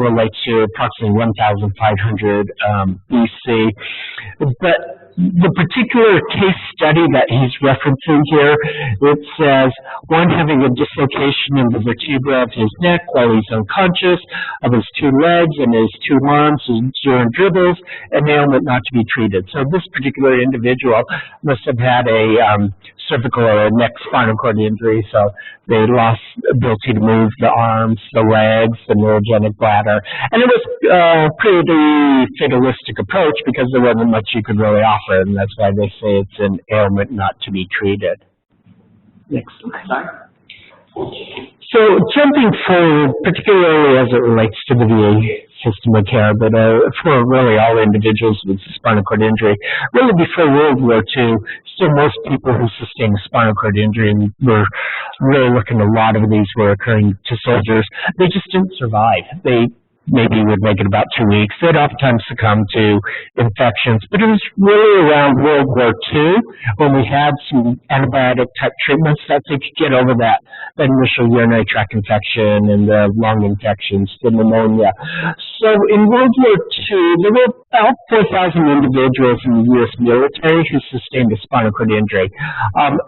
relates to approximately 1,500 BC. But the particular case study that he's referencing here, it says, one having a dislocation in the vertebra of his neck while he's unconscious, of his two legs and his two arms during dribbles, an ailment not to be treated. So this particular individual must have had a cervical or neck spinal cord injury, so they lost ability to move the arms, the legs, the neurogenic bladder. And it was a pretty fatalistic approach because there wasn't much you could really offer, and that's why they say it's an ailment not to be treated. Next slide. So jumping forward, particularly as it relates to the VA system of care, but for really all individuals with spinal cord injury, really before World War II, still most people who sustained a spinal cord injury, and we're really looking, a lot of these were occurring to soldiers, they just didn't survive. They maybe would make it about 2 weeks. They'd oftentimes succumb to infections. But it was really around World War II when we had some antibiotic-type treatments that they could get over that initial urinary tract infection and the lung infections, the pneumonia. So in World War II, there were about 4,000 individuals in the U.S. military who sustained a spinal cord injury.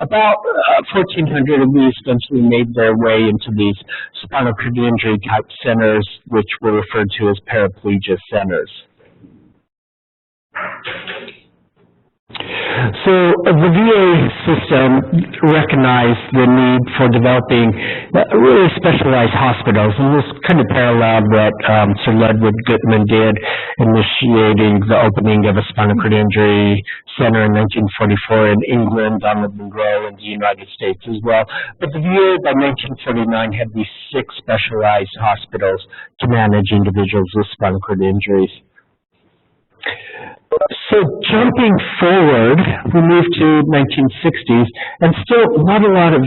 About 1,400 of these eventually made their way into these spinal cord injury-type centers, which were referred to as paraplegia centers. So the VA system recognized the need for developing really specialized hospitals, and this kind of paralleled what Sir Ludwig Guttman did, initiating the opening of a spinal cord injury center in 1944 in England, Donald Monroe in the United States as well. But the VA by 1949 had these 6 specialized hospitals to manage individuals with spinal cord injuries. So jumping forward, we move to 1960s, and still not a lot of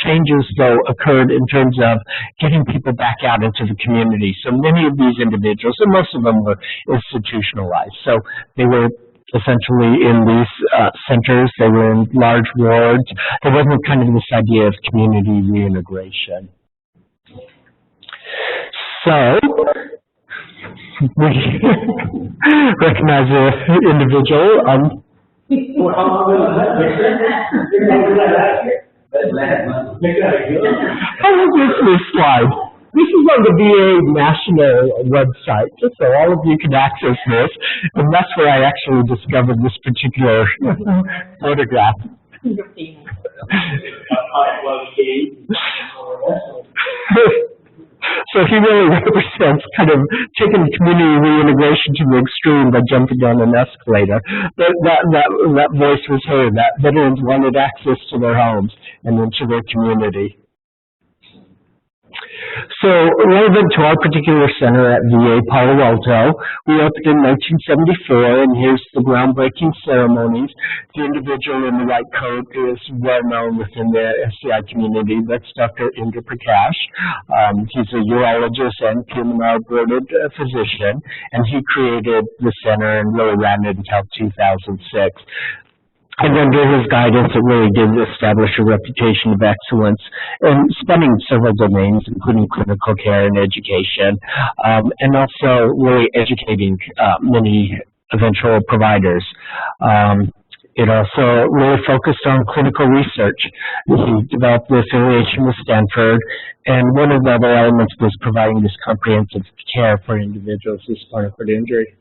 changes, though, occurred in terms of getting people back out into the community. So many of these individuals, and most of them were institutionalized. So they were essentially in these centers, they were in large wards. There wasn't kind of this idea of community reintegration. So we recognize an individual. How long is this slide? This is on the VA national website, just so all of you can access this, and that's where I actually discovered this particular photograph. So he really represents kind of taking community reintegration to the extreme by jumping down an escalator. That voice was heard, that veterans wanted access to their homes and then to their community. So relevant to our particular center at VA Palo Alto, we opened in 1974, and here's the groundbreaking ceremonies. The individual in the white coat is well known within the SCI community. That's Dr. Indra Prakash. He's a urologist and pulmonary boarded physician, and he created the center and really ran it until 2006. And under his guidance, it really did establish a reputation of excellence in spanning several domains, including clinical care and education, and also really educating many eventual providers. It also really focused on clinical research. He developed the affiliation with Stanford, and one of the other elements was providing this comprehensive care for individuals with spinal cord injury.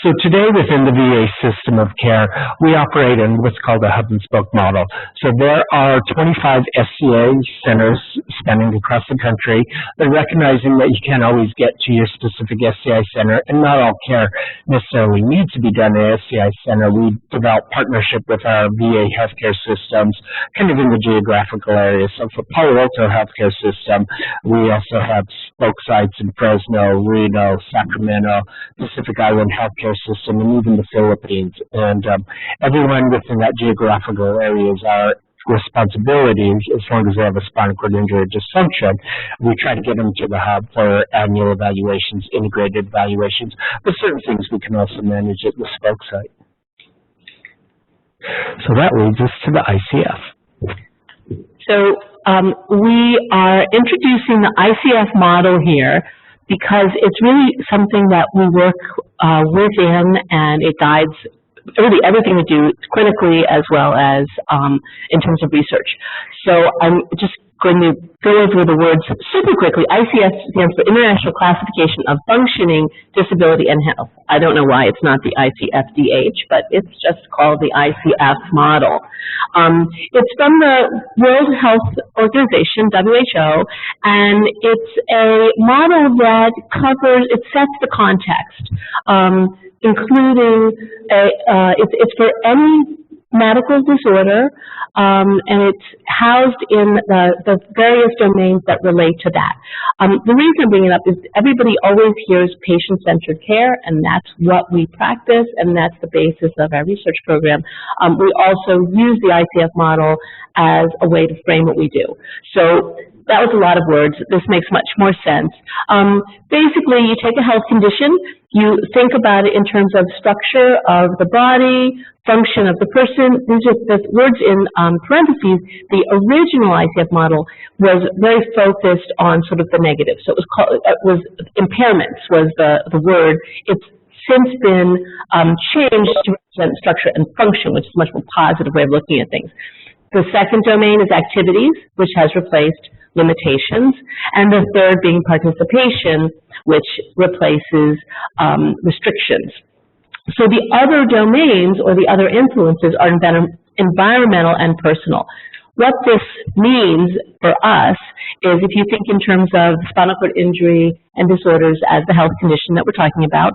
So today within the VA system of care, we operate in what's called a hub and spoke model. So there are 25 SCI centers spanning across the country. They're recognizing that you can't always get to your specific SCI center, and not all care necessarily needs to be done at SCI center. We develop partnership with our VA healthcare systems, kind of in the geographical area. So for Palo Alto healthcare system, we also have spoke sites in Fresno, Reno, Sacramento, Pacific Island healthcare system, and even the Philippines. And everyone within that geographical area is our responsibility as long as they have a spinal cord injury or dysfunction. We try to get them to the hub for annual evaluations, integrated evaluations, but certain things we can also manage at the spoke site. So that leads us to the ICF. So we are introducing the ICF model here because it's really something that we work within, and it guides really everything we do clinically as well as in terms of research. So I'm just going to go over the words super quickly. ICF stands for International Classification of Functioning, Disability, and Health. I don't know why it's not the ICFDH, but it's just called the ICF model. It's from the World Health Organization, WHO, and it's a model that it sets the context, including it's for any medical disorder, and it's housed in the various domains that relate to that. The reason I'm bringing it up is everybody always hears patient-centered care, and that's what we practice, and that's the basis of our research program. We also use the ICF model as a way to frame what we do. So that was a lot of words. This makes much more sense. Basically, you take a health condition, you think about it in terms of structure of the body, function of the person. These are the words in parentheses. The original ICF model was very focused on sort of the negative. So it was impairments was the word. It's since been changed to represent structure and function, which is a much more positive way of looking at things. The second domain is activities, which has replaced limitations, and the third being participation, which replaces restrictions. So the other domains or the other influences are environmental and personal. What this means for us is if you think in terms of spinal cord injury and disorders as the health condition that we're talking about,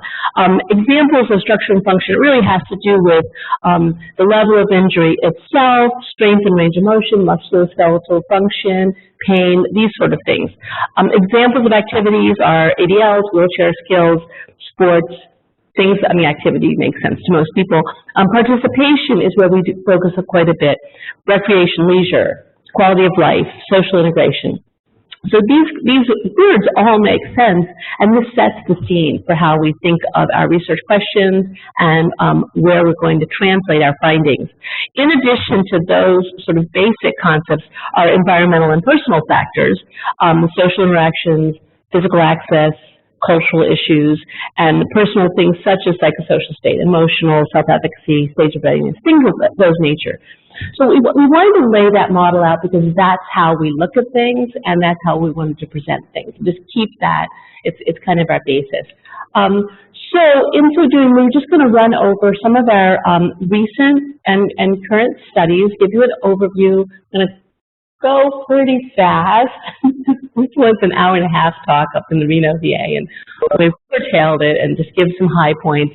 examples of structure and function really has to do with the level of injury itself, strength and range of motion, musculoskeletal function, pain, these sort of things. Examples of activities are ADLs, wheelchair skills, sports, things, activity makes sense to most people. Participation is where we focus quite a bit. Recreation, leisure, quality of life, social integration. So these words all make sense, and this sets the scene for how we think of our research questions and where we're going to translate our findings. In addition to those sort of basic concepts are environmental and personal factors, social interactions, physical access, cultural issues, and personal things such as psychosocial state, emotional, self-efficacy, stage of readiness, things of those nature. So we wanted to lay that model out because that's how we look at things, and that's how we wanted to present things. Just keep that. It's kind of our basis. So in so doing, we're just going to run over some of our recent and current studies, give you an overview. I'm going to go pretty fast. This was an hour-and-a-half talk up in the Reno, VA, and we've curtailed it and just give some high points.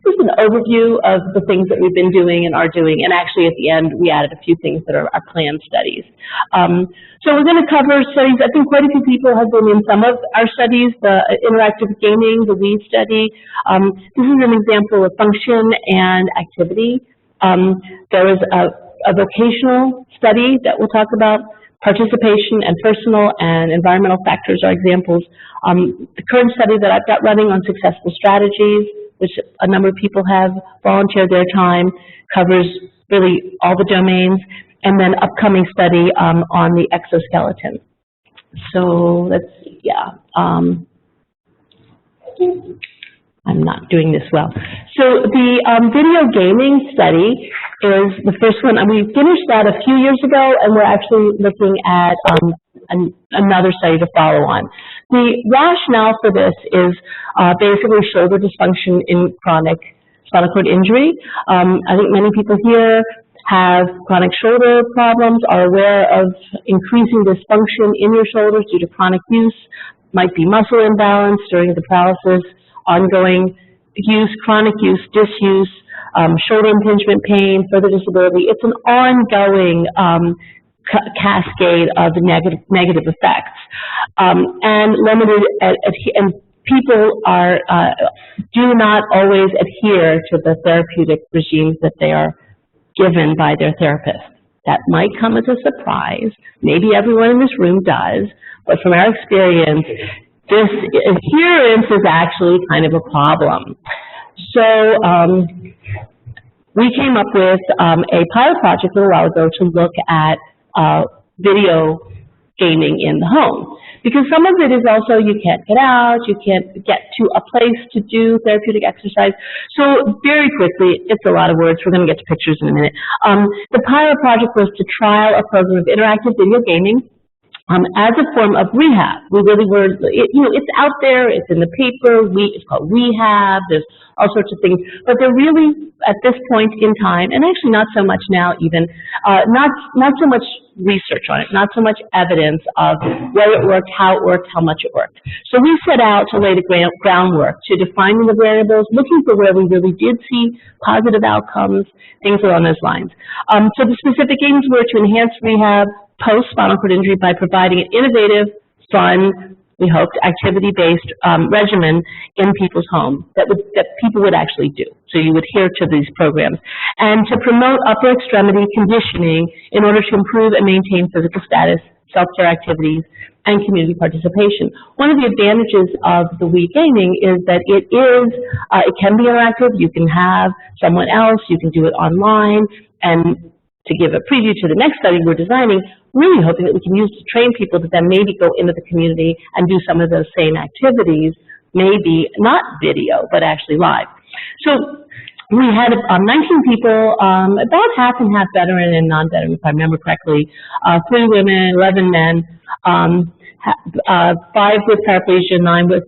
Just an overview of the things that we've been doing and are doing, and actually at the end we added a few things that are our planned studies. So we're going to cover studies. I think quite a few people have been in some of our studies, the interactive gaming, the WEED study. This is an example of function and activity. There was a vocational study that we'll talk about. Participation and personal and environmental factors are examples. The current study that I've got running on successful strategies, which a number of people have volunteered their time, covers really all the domains, and then upcoming study on the exoskeleton. So let's see, I'm not doing this well. So the video gaming study is the first one, and we finished that a few years ago, and we're actually looking at another study to follow on. The rationale for this is basically shoulder dysfunction in chronic spinal cord injury. I think many people here have chronic shoulder problems, are aware of increasing dysfunction in your shoulders due to chronic use, might be muscle imbalance during the paralysis, ongoing use, chronic use, disuse, shoulder impingement pain, further disability. It's an ongoing cascade of negative effects, and limited. And people do not always adhere to the therapeutic regimes that they are given by their therapist. That might come as a surprise. Maybe everyone in this room does, but from our experience, this adherence is actually kind of a problem. So we came up with a pilot project a little while ago to look at video gaming in the home. Because some of it is also you can't get out, you can't get to a place to do therapeutic exercise. So very quickly, it's a lot of words, we're going to get to pictures in a minute. The pilot project was to trial a program of interactive video gaming as a form of rehab. We really were, it's out there, it's in the paper, it's called rehab, there's all sorts of things, but they're really, at this point in time, and actually not so much now even, not so much research on it, not so much evidence of whether it worked, how much it worked. So we set out to lay the groundwork to defining the variables, looking for where we really did see positive outcomes, things along those lines. So the specific aims were to enhance rehab post-spinal cord injury by providing an innovative, fun, we hoped, activity-based regimen in people's homes that people would actually do. So you would adhere to these programs. And to promote upper extremity conditioning in order to improve and maintain physical status, self-care activities, and community participation. One of the advantages of the Wii gaming is that it can be interactive. You can have someone else, you can do it online, and to give a preview to the next study we're designing, really hoping that we can use to train people to then maybe go into the community and do some of those same activities, maybe not video, but actually live. So we had 19 people, about half and half veteran and non-veteran, if I remember correctly, 3 women, 11 men, 5 with paraplegia, 9 with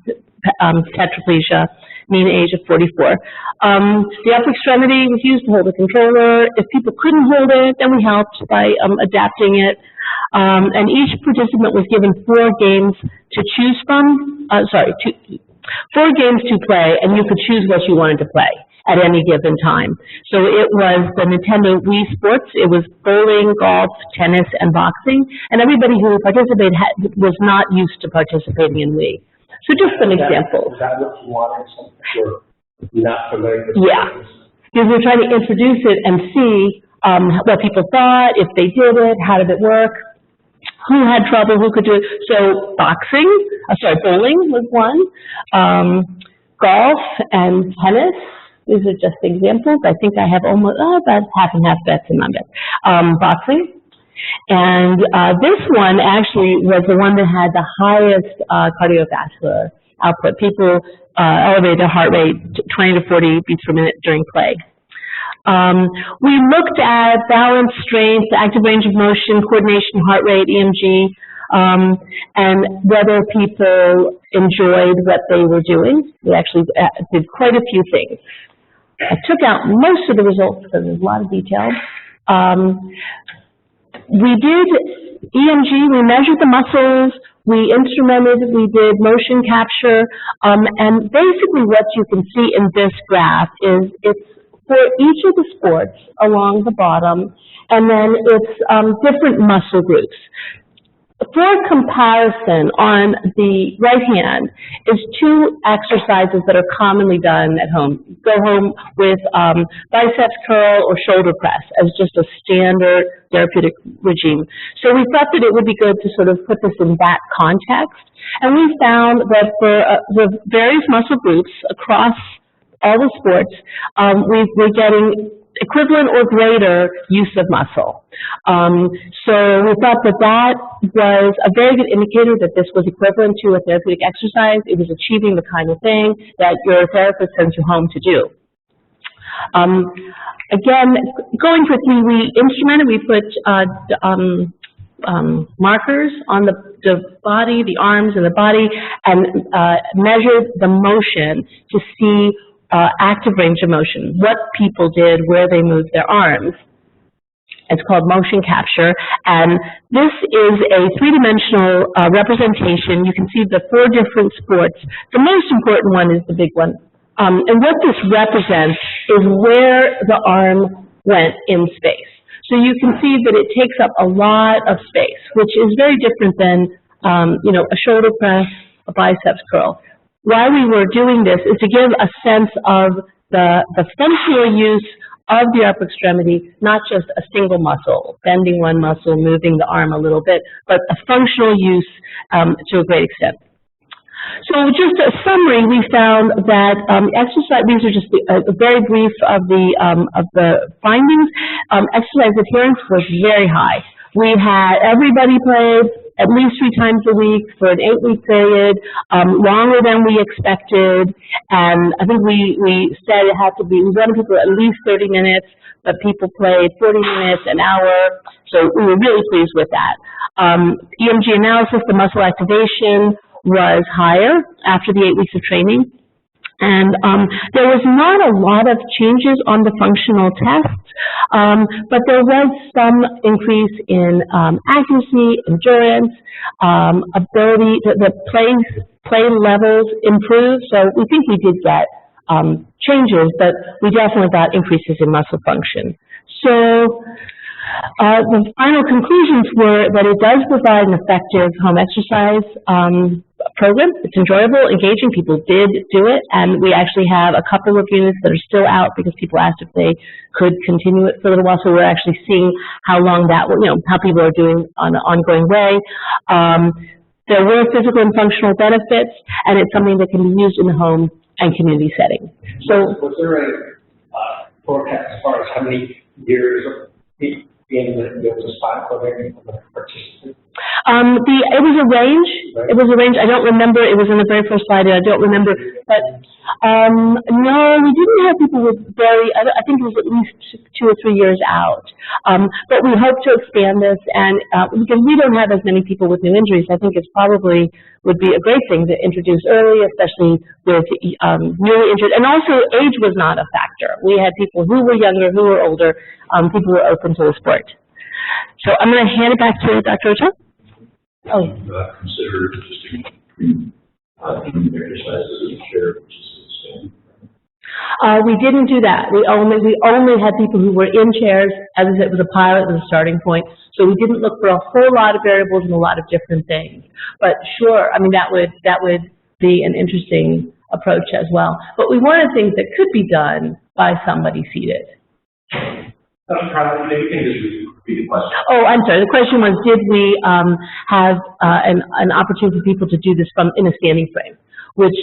tetraplegia, mean age of 44. The upper extremity was used to hold the controller. If people couldn't hold it, then we helped by adapting it. And each participant was given 4 games to choose from, 4 games to play, and you could choose what you wanted to play at any given time. So it was the Nintendo Wii Sports. It was bowling, golf, tennis, and boxing. And everybody who participated was not used to participating in Wii. So just some examples. Is that what you wanted? You're not familiar with? Yeah, because we're trying to introduce it and see what people thought, if they did it, how did it work, who had trouble, who could do it. So bowling was one, golf and tennis. These are just examples. I think I have almost about half and half bets and non-bets. Boxing. And this one actually was the one that had the highest cardiovascular output. People elevated their heart rate 20 to 40 beats per minute during play. We looked at balance, strength, active range of motion, coordination, heart rate, EMG, and whether people enjoyed what they were doing. We actually did quite a few things. I took out most of the results because there's a lot of detail. We did EMG, we measured the muscles, we instrumented, we did motion capture, and basically what you can see in this graph is it's for each of the sports along the bottom, and then it's different muscle groups. For comparison, on the right hand is 2 exercises that are commonly done at home. Go home with biceps curl or shoulder press as just a standard therapeutic regime. So we thought that it would be good to sort of put this in that context. And we found that for the various muscle groups across all the sports, we're getting equivalent or greater use of muscle. So we thought that that was a very good indicator that this was equivalent to a therapeutic exercise. It was achieving the kind of thing that your therapist sends you home to do. Again, going quickly, we instrumented, we put markers on the body, the arms and the body, and measured the motion to see active range of motion, what people did, where they moved their arms. It's called motion capture, and this is a 3-dimensional representation. You can see the 4 different sports. The most important one is the big one. And what this represents is where the arm went in space. So you can see that it takes up a lot of space, which is very different than, a shoulder press, a biceps curl. Why we were doing this is to give a sense of the functional use of the upper extremity, not just a single muscle, bending one muscle, moving the arm a little bit, but a functional use to a great extent. So just a summary, we found that exercise, these are just a very brief of the findings. Exercise adherence was very high. We had everybody played at least 3 times a week for an 8-week period, longer than we expected, and I think we said it had to be, we wanted people at least 30 minutes, but people played 40 minutes, an hour, so we were really pleased with that. EMG analysis, the muscle activation was higher after the 8 weeks of training. And there was not a lot of changes on the functional tests, but there was some increase in accuracy, endurance, ability, the play levels improved. So we think we did get changes, but we definitely got increases in muscle function. So the final conclusions were that it does provide an effective home exercise program. It's enjoyable, engaging. People did do it, and we actually have a couple of units that are still out because people asked if they could continue it for a little while. So we're actually seeing how long that will, how people are doing on an ongoing way. There were physical and functional benefits, and it's something that can be used in the home and community setting. So, was there a forecast as far as how many years of being the spinal cord injury of the participant? It was a range. It was a range. I don't remember. It was in the very first slide. I don't remember. But no, we didn't have people with I think it was at least 2 or 3 years out. But we hope to expand this, and because we don't have as many people with new injuries, I think it probably would be a great thing to introduce early, especially with newly injured. And also, age was not a factor. We had people who were younger, who were older, people who were open to the sport. So I'm going to hand it back to Dr. Ochoa. Oh. Consider just exercises in chair, which is we didn't do that. We only had people who were in chairs. As I said, it was a pilot, it was a starting point. So we didn't look for a whole lot of variables and a lot of different things. But sure, I mean, that would be an interesting approach as well. But we wanted things that could be done by somebody seated. Maybe you can just repeat the question. Oh, I'm sorry. The question was, did we have an opportunity for people to do this in a standing frame, which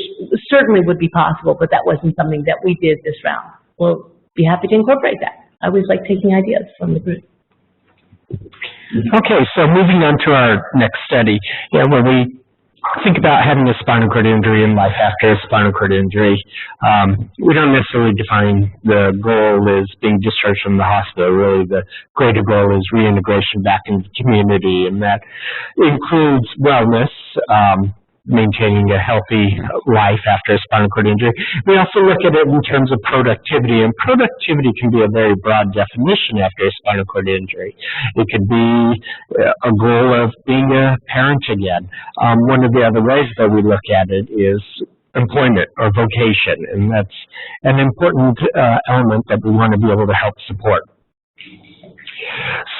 certainly would be possible, but that wasn't something that we did this round. We'll be happy to incorporate that. I always like taking ideas from the group. Okay, so moving on to our next study, when we think about having a spinal cord injury and life after a spinal cord injury, we don't necessarily define the goal as being discharged from the hospital. Really, the greater goal is reintegration back into the community, and that includes wellness, maintaining a healthy life after a spinal cord injury. We also look at it in terms of productivity, and productivity can be a very broad definition after a spinal cord injury. It could be a goal of being a parent again. One of the other ways that we look at it is employment or vocation, and that's an important element that we want to be able to help support.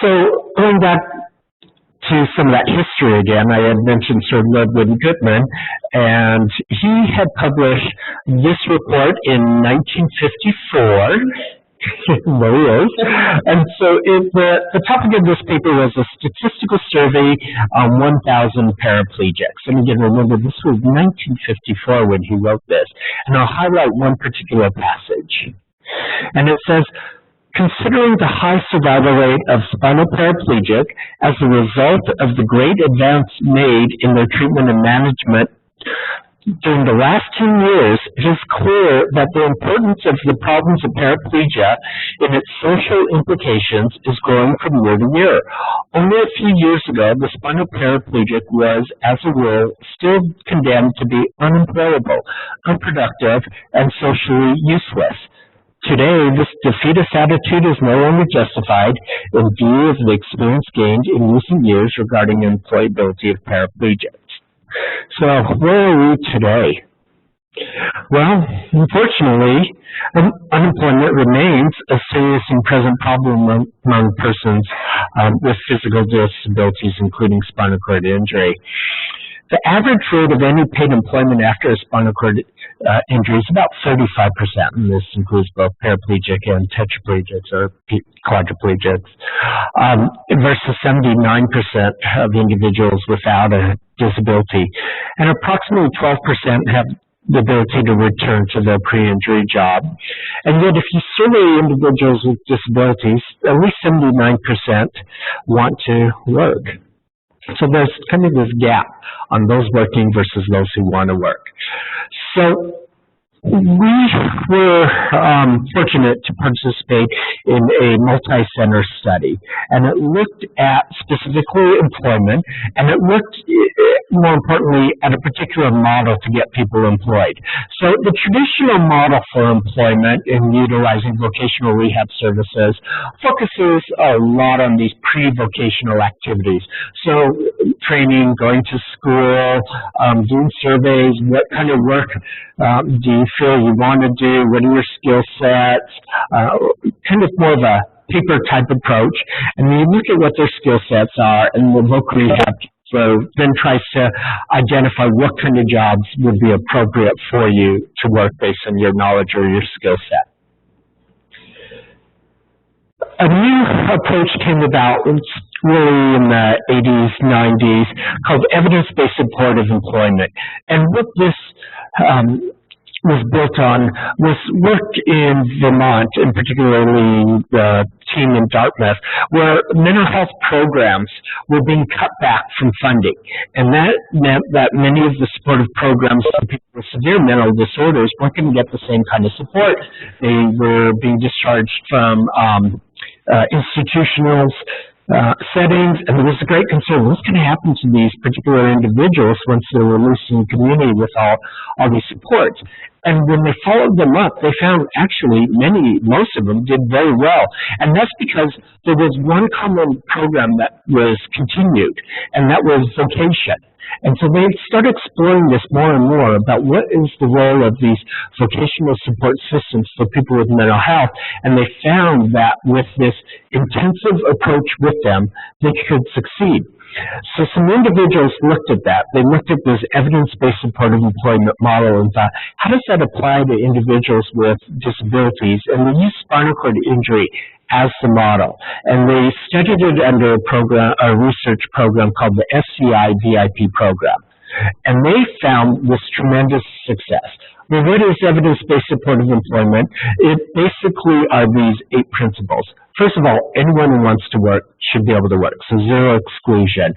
So going back to some of that history again, I had mentioned Sir Ludwig Guttmann, and he had published this report in 1954. There he is. And so the topic of this paper was a statistical survey on 1,000 paraplegics. And again, remember, this was 1954 when he wrote this. And I'll highlight one particular passage. And it says, considering the high survival rate of spinal paraplegic as a result of the great advance made in their treatment and management during the last 10 years, it is clear that the importance of the problems of paraplegia in its social implications is growing from year to year. Only a few years ago, the spinal paraplegic was, as a rule, still condemned to be unemployable, unproductive, and socially useless. Today, this defeatist attitude is no longer justified in view of the experience gained in recent years regarding employability of paraplegics. So, where are we today? Well, unfortunately, unemployment remains a serious and present problem among persons with physical disabilities, including spinal cord injury. The average rate of any paid employment after a spinal cord injury is about 35%, and this includes both paraplegic and tetraplegics or quadriplegics, versus 79% of individuals without a disability. And approximately 12% have the ability to return to their pre-injury job. And yet if you survey individuals with disabilities, at least 79% want to work. So there's kind of this gap on those working versus those who want to work. So we were fortunate to participate in a multi-center study, and it looked at specifically employment, and it looked, more importantly, at a particular model to get people employed. So the traditional model for employment in utilizing vocational rehab services focuses a lot on these pre-vocational activities. So training, going to school, doing surveys, what kind of work do you feel you want to do, what are your skill sets, kind of more of a paper type approach. And when you look at what their skill sets are, and the voc rehab then tries to identify what kind of jobs would be appropriate for you to work based on your knowledge or your skill set. A new approach came about really in the 80s, 90s, called evidence-based supportive employment. And what this was built on was work in Vermont, and particularly the team in Dartmouth, where mental health programs were being cut back from funding. And that meant that many of the supportive programs for people with severe mental disorders weren't going to get the same kind of support. They were being discharged from institutional settings, and there was a great concern, what's going to happen to these particular individuals once they're released in the community with all these supports? And when they followed them up, they found actually most of them did very well. And that's because there was one common program that was continued, and that was Vocation. And so they started exploring this more and more about what is the role of these vocational support systems for people with mental health. And they found that with this intensive approach with them, they could succeed. So some individuals looked at that. They looked at this evidence-based supportive employment model and thought, how does that apply to individuals with disabilities? And they used spinal cord injury as the model. And they studied it under a research program called the SCI VIP program. And they found this tremendous success. Well, what is evidence-based supportive employment? It basically are these 8 principles. First of all, anyone who wants to work should be able to work, so zero exclusion.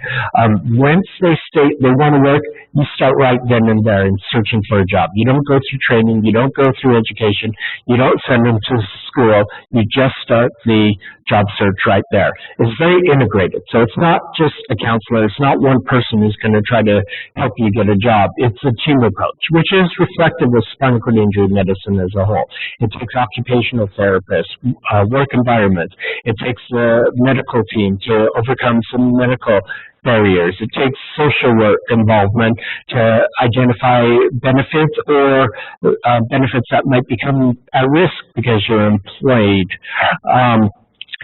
Once they state they want to work, you start right then and there in searching for a job. You don't go through training, you don't go through education, you don't send them to school, you just start the job search right there. It's very integrated, so it's not just a counselor, it's not one person who's going to try to help you get a job. It's a team approach, which is reflective of spinal cord injury medicine as a whole. It takes occupational therapists, work environments. It takes the medical team to overcome some medical barriers. It takes social work involvement to identify benefits or benefits that might become at risk because you're employed.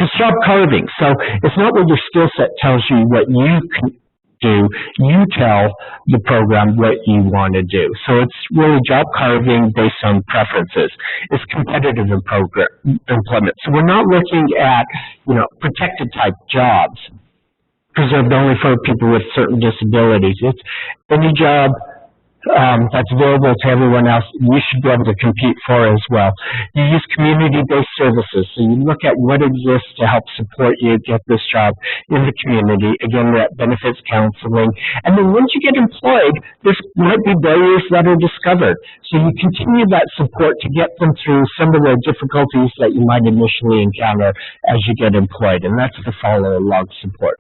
It's job carving. So it's not what your skill set tells you what you can do. You tell the program what you want to do. So it's really job carving based on preferences. It's competitive employment. So we're not looking at, protected type jobs preserved only for people with certain disabilities. It's any job that's available to everyone else, you should be able to compete for as well. You use community-based services, so you look at what exists to help support you get this job in the community. Again, that benefits counseling. And then once you get employed, there might be barriers that are discovered. So you continue that support to get them through some of the difficulties that you might initially encounter as you get employed, and that's the follow-along support.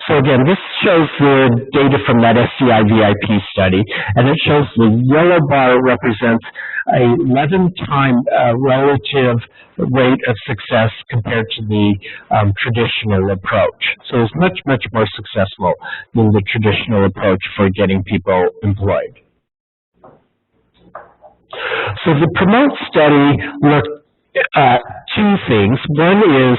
So again, this shows the data from that SCI VIP study, and it shows the yellow bar represents a 11-time relative rate of success compared to the traditional approach. So it's much, much more successful than the traditional approach for getting people employed. So the PROMOTE study looked at 2 things. One is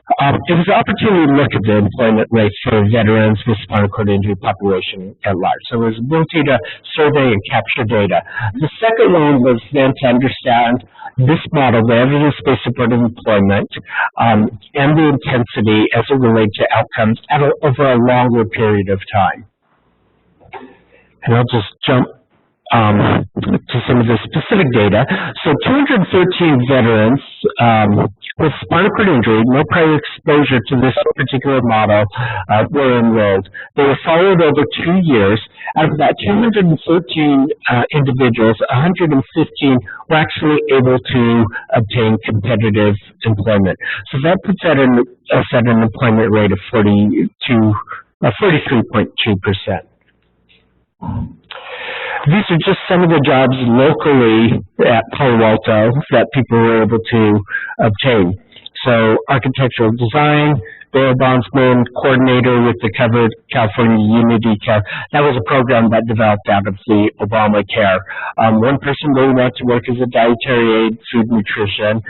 it was an opportunity to look at the employment rates for veterans with spinal cord injury population at large. So it was ability to survey and capture data. The second one was then to understand this model, the evidence-based supportive employment, and the intensity as it relates to outcomes over a longer period of time. And I'll just jump to some of the specific data. So 213 veterans with spinal cord injury, no prior exposure to this particular model, were enrolled. They were followed over 2 years. Out of that 213 individuals, 115 were actually able to obtain competitive employment. So that puts us at an employment rate of 43.2%. These are just some of the jobs locally at Palo Alto that people were able to obtain. So architectural design, bail bondsman, coordinator with the covered California Unity Care. That was a program that developed out of the Obamacare. One person really wanted to work as a dietary aid, food nutrition.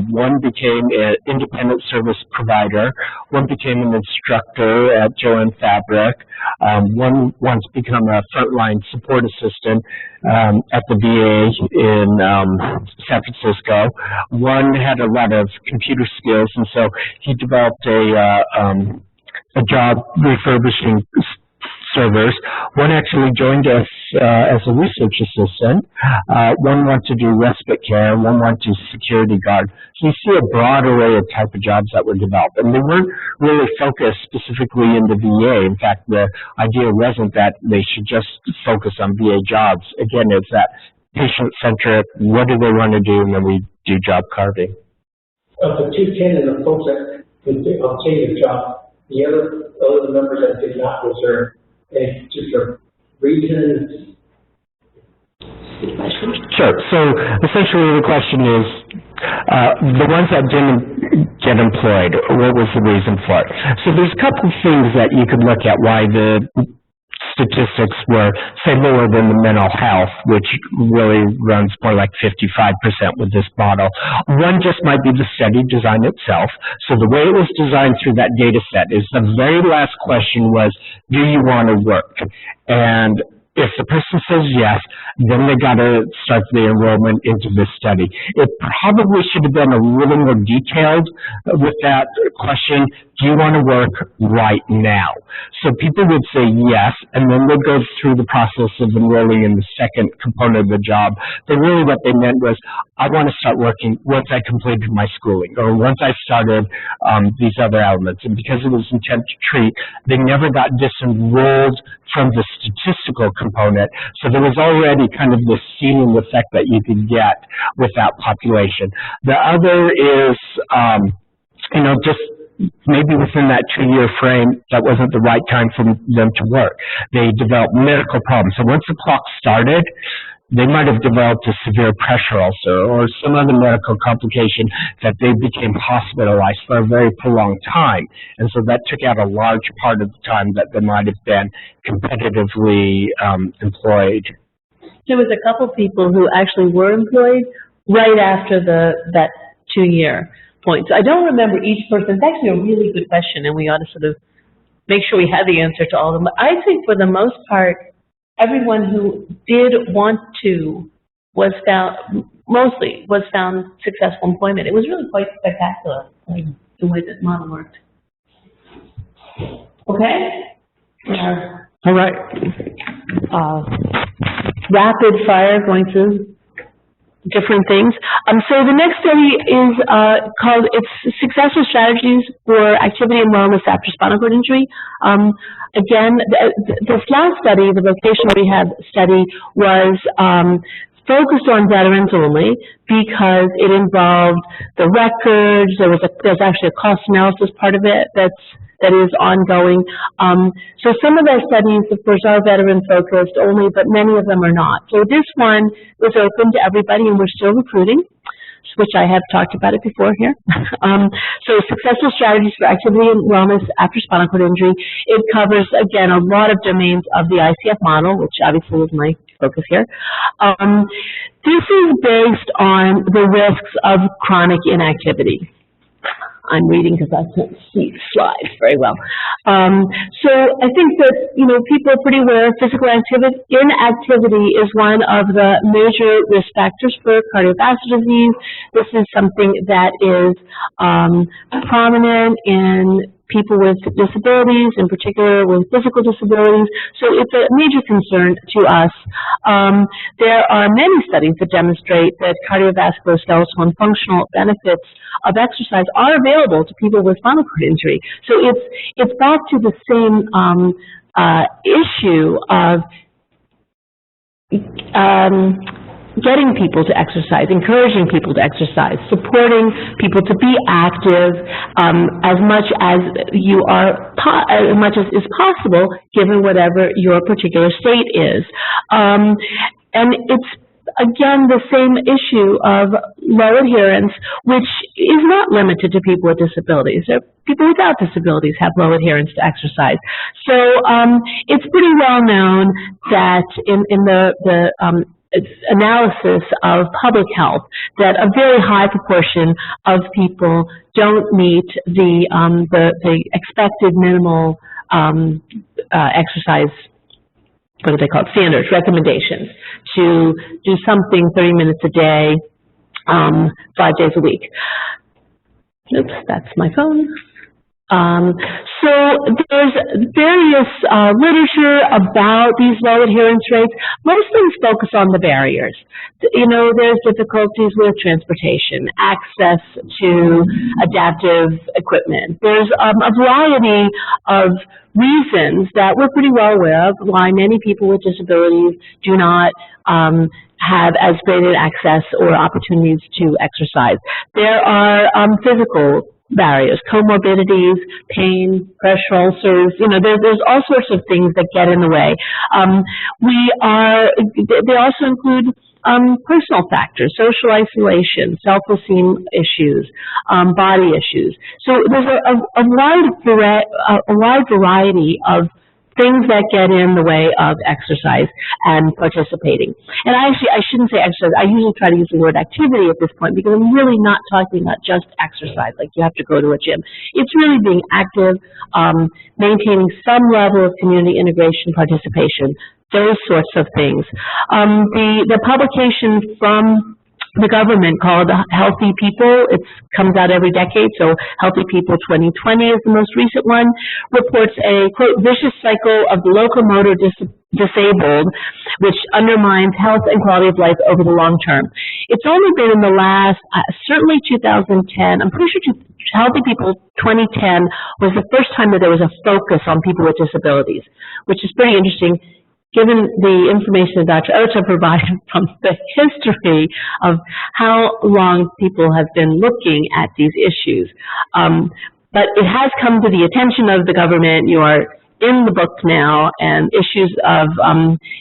One became an independent service provider. One became an instructor at Joanne Fabric. One wants to become a frontline support assistant at the VA in San Francisco. One had a lot of computer skills, and so he developed a job refurbishing servers. One actually joined us as a research assistant. One wanted to do respite care. One wanted to do security guard. So you see a broad array of type of jobs that were developed. And they weren't really focused specifically in the VA. In fact, the idea wasn't that they should just focus on VA jobs. Again, it's that patient-centric, what do they want to do, and then we do job carving. Of the 210 and the folks that could obtain the job, the other members that did not, was there any particular reason? Sure. So essentially the question is, the ones that didn't get employed, what was the reason for it? So there's a couple of things that you could look at why the statistics were, say, lower than the mental health, which really runs more like 55% with this model. One just might be the study design itself. So the way it was designed through that data set is the very last question was, do you want to work? And if the person says yes, then they got to start the enrollment into this study. It probably should have been a little more detailed with that question, do you want to work right now? So people would say yes, and then they'd go through the process of enrolling in the second component of the job. But really what they meant was, I want to start working once I completed my schooling, or once I started these other elements. And because it was intent to treat, they never got disenrolled from the statistical component. So there was already kind of this ceiling effect that you could get with that population. The other is, just maybe within that 2-year frame, that wasn't the right time for them to work. They developed medical problems. So once the clock started, they might have developed a severe pressure ulcer or some other medical complication that they became hospitalized for a very prolonged time. And so that took out a large part of the time that they might have been competitively employed. There was a couple people who actually were employed right after that 2-year point. So I don't remember each person. It's actually a really good question, and we ought to sort of make sure we have the answer to all of them. But I think for the most part, everyone who did want to was found successful employment. It was really quite spectacular, the way that model worked. Okay? All right. Rapid fire, going through different things. So the next study is called, it's Successful Strategies for Activity and Wellness After Spinal Cord Injury. Again, this last study, the Vocation Rehab study, was focused on veterans only because it involved the records. There's actually a cost analysis part of it that is ongoing. So some of our studies, of course, are veteran-focused only, but many of them are not. So this one was open to everybody, and we're still recruiting, which I have talked about it before here. So Successful Strategies for Activity and Wellness After Spinal Cord Injury. It covers, again, a lot of domains of the ICF model, which obviously is my focus here. This is based on the risks of chronic inactivity. I'm reading because I can't see slides very well. So I think that, people are pretty aware physical inactivity is one of the major risk factors for cardiovascular disease. This is something that is prominent in people with disabilities, in particular with physical disabilities. So it's a major concern to us. There are many studies that demonstrate that cardiovascular, skeletal, and functional benefits of exercise are available to people with spinal cord injury. So it's back to the same issue of getting people to exercise, encouraging people to exercise, supporting people to be active as much as as much as is possible, given whatever your particular state is. And it's again the same issue of low adherence, which is not limited to people with disabilities. People without disabilities have low adherence to exercise. So it's pretty well known that in the analysis of public health that a very high proportion of people don't meet the expected minimal exercise, what do they call it, standards, recommendations, to do something 30 minutes a day, 5 days a week. Oops, that's my phone. So there's various literature about these low adherence rates. Most things focus on the barriers. You know, there's difficulties with transportation, access to adaptive equipment. There's a variety of reasons that we're pretty well aware of why many people with disabilities do not have as great an access or opportunities to exercise. There are physical barriers, comorbidities, pain, pressure ulcers, you know, there's all sorts of things that get in the way. They also include personal factors, social isolation, self-esteem issues, body issues. So there's a wide variety of things that get in the way of exercise and participating. And I shouldn't say exercise. I usually try to use the word activity at this point because I'm really not talking about just exercise, like you have to go to a gym. It's really being active, maintaining some level of community integration, participation, those sorts of things. The publication from the government called Healthy People, it comes out every decade, so Healthy People 2020 is the most recent one, reports a, quote, vicious cycle of the locomotor disabled, which undermines health and quality of life over the long term. It's only been in the last, certainly 2010, I'm pretty sure Healthy People 2010 was the first time that there was a focus on people with disabilities, which is pretty interesting, given the information that Dr. Ota provided from the history of how long people have been looking at these issues. But it has come to the attention of the government. You are in the book now, and issues of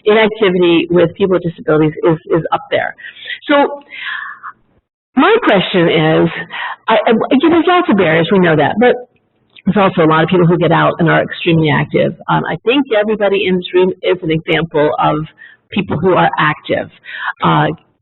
inactivity with people with disabilities is up there. So my question is, there's lots of barriers, we know that, but there's also a lot of people who get out and are extremely active. I think everybody in this room is an example of people who are active.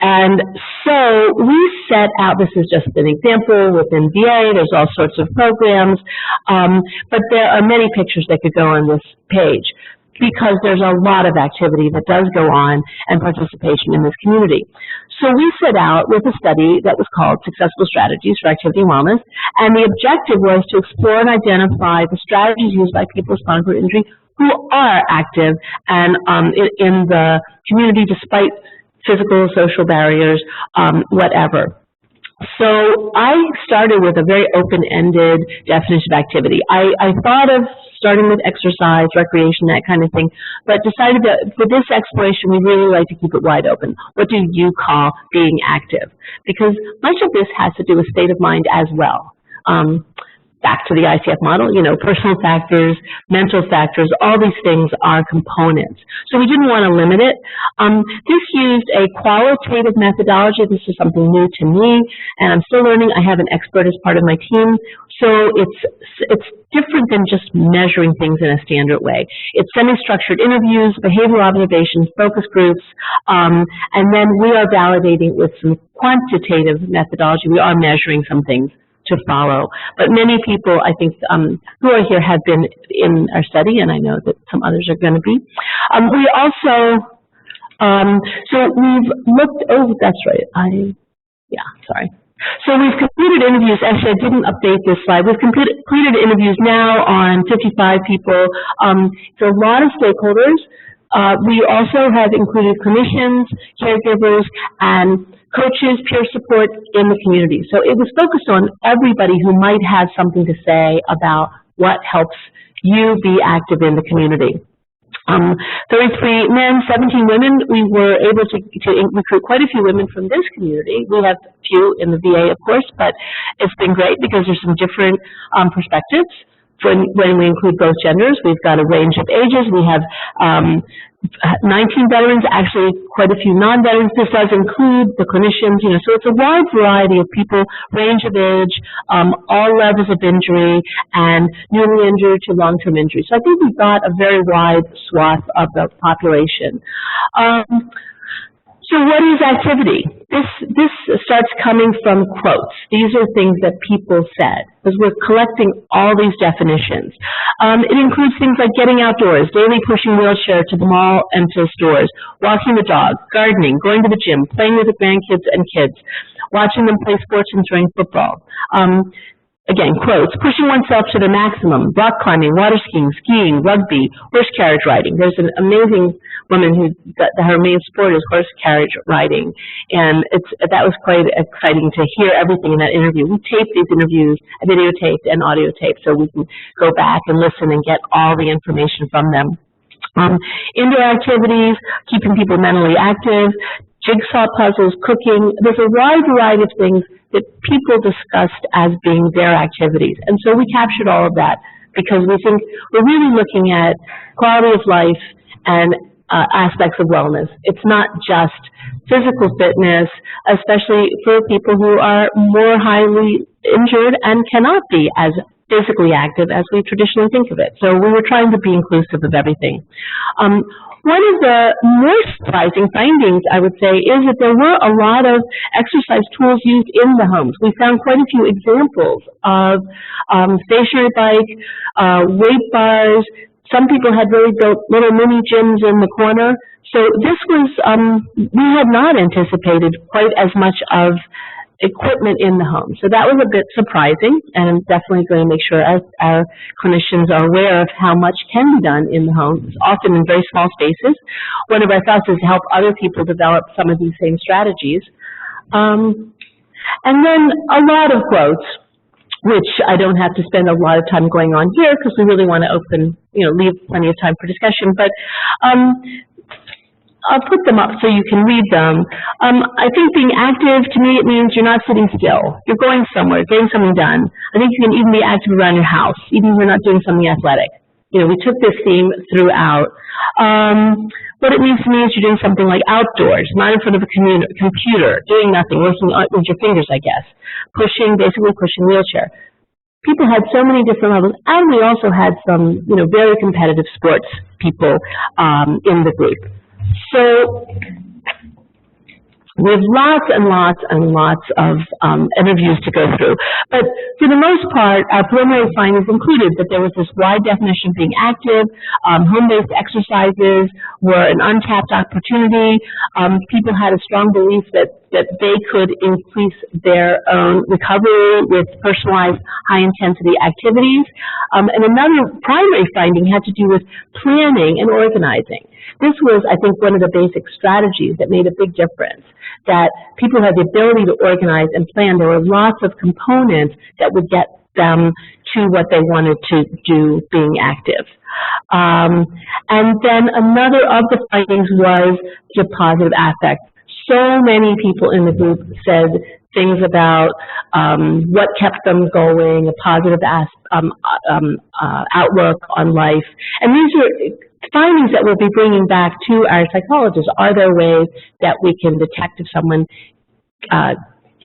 And so we set out, this is just an example within VA, there's all sorts of programs, but there are many pictures that could go on this page because there's a lot of activity that does go on and participation in this community. So we set out with a study that was called Successful Strategies for Activity and Wellness, and the objective was to explore and identify the strategies used by people with spinal cord injury who are active and in the community despite physical, social barriers, whatever. So I started with a very open-ended definition of activity. I thought of starting with exercise, recreation, that kind of thing, but decided that for this exploration, we really like to keep it wide open. What do you call being active? Because much of this has to do with state of mind as well. Back to the ICF model, you know, personal factors, mental factors, all these things are components. So we didn't want to limit it. This used a qualitative methodology. This is something new to me, and I'm still learning. I have an expert as part of my team. So it's different than just measuring things in a standard way. It's semi-structured interviews, behavioral observations, focus groups, and then we are validating with some quantitative methodology. We are measuring some things to follow. But many people, I think, who are here have been in our study, and I know that some others are going to be. We also, so we've looked, oh, that's right, sorry. So we've completed interviews. Actually, I didn't update this slide. We've completed interviews now on 55 people. So a lot of stakeholders. We also have included clinicians, caregivers, and coaches, peer support in the community. So it was focused on everybody who might have something to say about what helps you be active in the community. 33 men, 17 women. We were able to recruit quite a few women from this community. We have a few in the VA, of course, but it's been great because there's some different perspectives. When we include both genders, we've got a range of ages. We have 19 veterans, actually quite a few non-veterans. This does include the clinicians, so it's a wide variety of people, range of age, all levels of injury, and newly injured to long-term injury. So I think we've got a very wide swath of the population. So what is activity? This starts coming from quotes. These are things that people said, because we're collecting all these definitions. It includes things like getting outdoors, daily pushing wheelchair to the mall and to stores, walking the dog, gardening, going to the gym, playing with the grandkids and kids, watching them play sports, enjoying football. Again, quotes, pushing oneself to the maximum, rock climbing, water skiing, rugby, horse carriage riding. There's an amazing woman her main sport is horse carriage riding, and that was quite exciting to hear everything in that interview. We taped these interviews, videotaped and audio taped, so we can go back and listen and get all the information from them. Indoor activities, keeping people mentally active, jigsaw puzzles, cooking. There's a wide variety of things that people discussed as being their activities. And so we captured all of that because we think we're really looking at quality of life and aspects of wellness. It's not just physical fitness, especially for people who are more highly injured and cannot be as physically active as we traditionally think of it. So we were trying to be inclusive of everything. One of the more surprising findings, I would say, is that there were a lot of exercise tools used in the homes. We found quite a few examples of stationary bike, weight bars. Some people had really built little mini gyms in the corner. So this was, we had not anticipated quite as much of equipment in the home. So that was a bit surprising, and I'm definitely going to make sure our clinicians are aware of how much can be done in the home, often in very small spaces. One of our thoughts is to help other people develop some of these same strategies. And then a lot of quotes, which I don't have to spend a lot of time going on here because we really want to leave plenty of time for discussion. But I'll put them up so you can read them. I think being active, to me, it means you're not sitting still. You're going somewhere, getting something done. I think you can even be active around your house, even if you're not doing something athletic. We took this theme throughout. What it means to me is you're doing something like outdoors, not in front of a computer, doing nothing, working with your fingers, I guess. Basically pushing wheelchair. People had so many different levels, and we also had some, very competitive sports people in the group. So we have lots and lots and lots of interviews to go through. But for the most part, our preliminary findings included that there was this wide definition of being active, home-based exercises were an untapped opportunity, people had a strong belief that they could increase their own recovery with personalized high-intensity activities. And another primary finding had to do with planning and organizing. This was, I think, one of the basic strategies that made a big difference, that people had the ability to organize and plan. There were lots of components that would get them to what they wanted to do being active. And then another of the findings was the positive affect. So many people in the group said things about what kept them going, a positive outlook on life. And these are findings that we'll be bringing back to our psychologists. Are there ways that we can detect if someone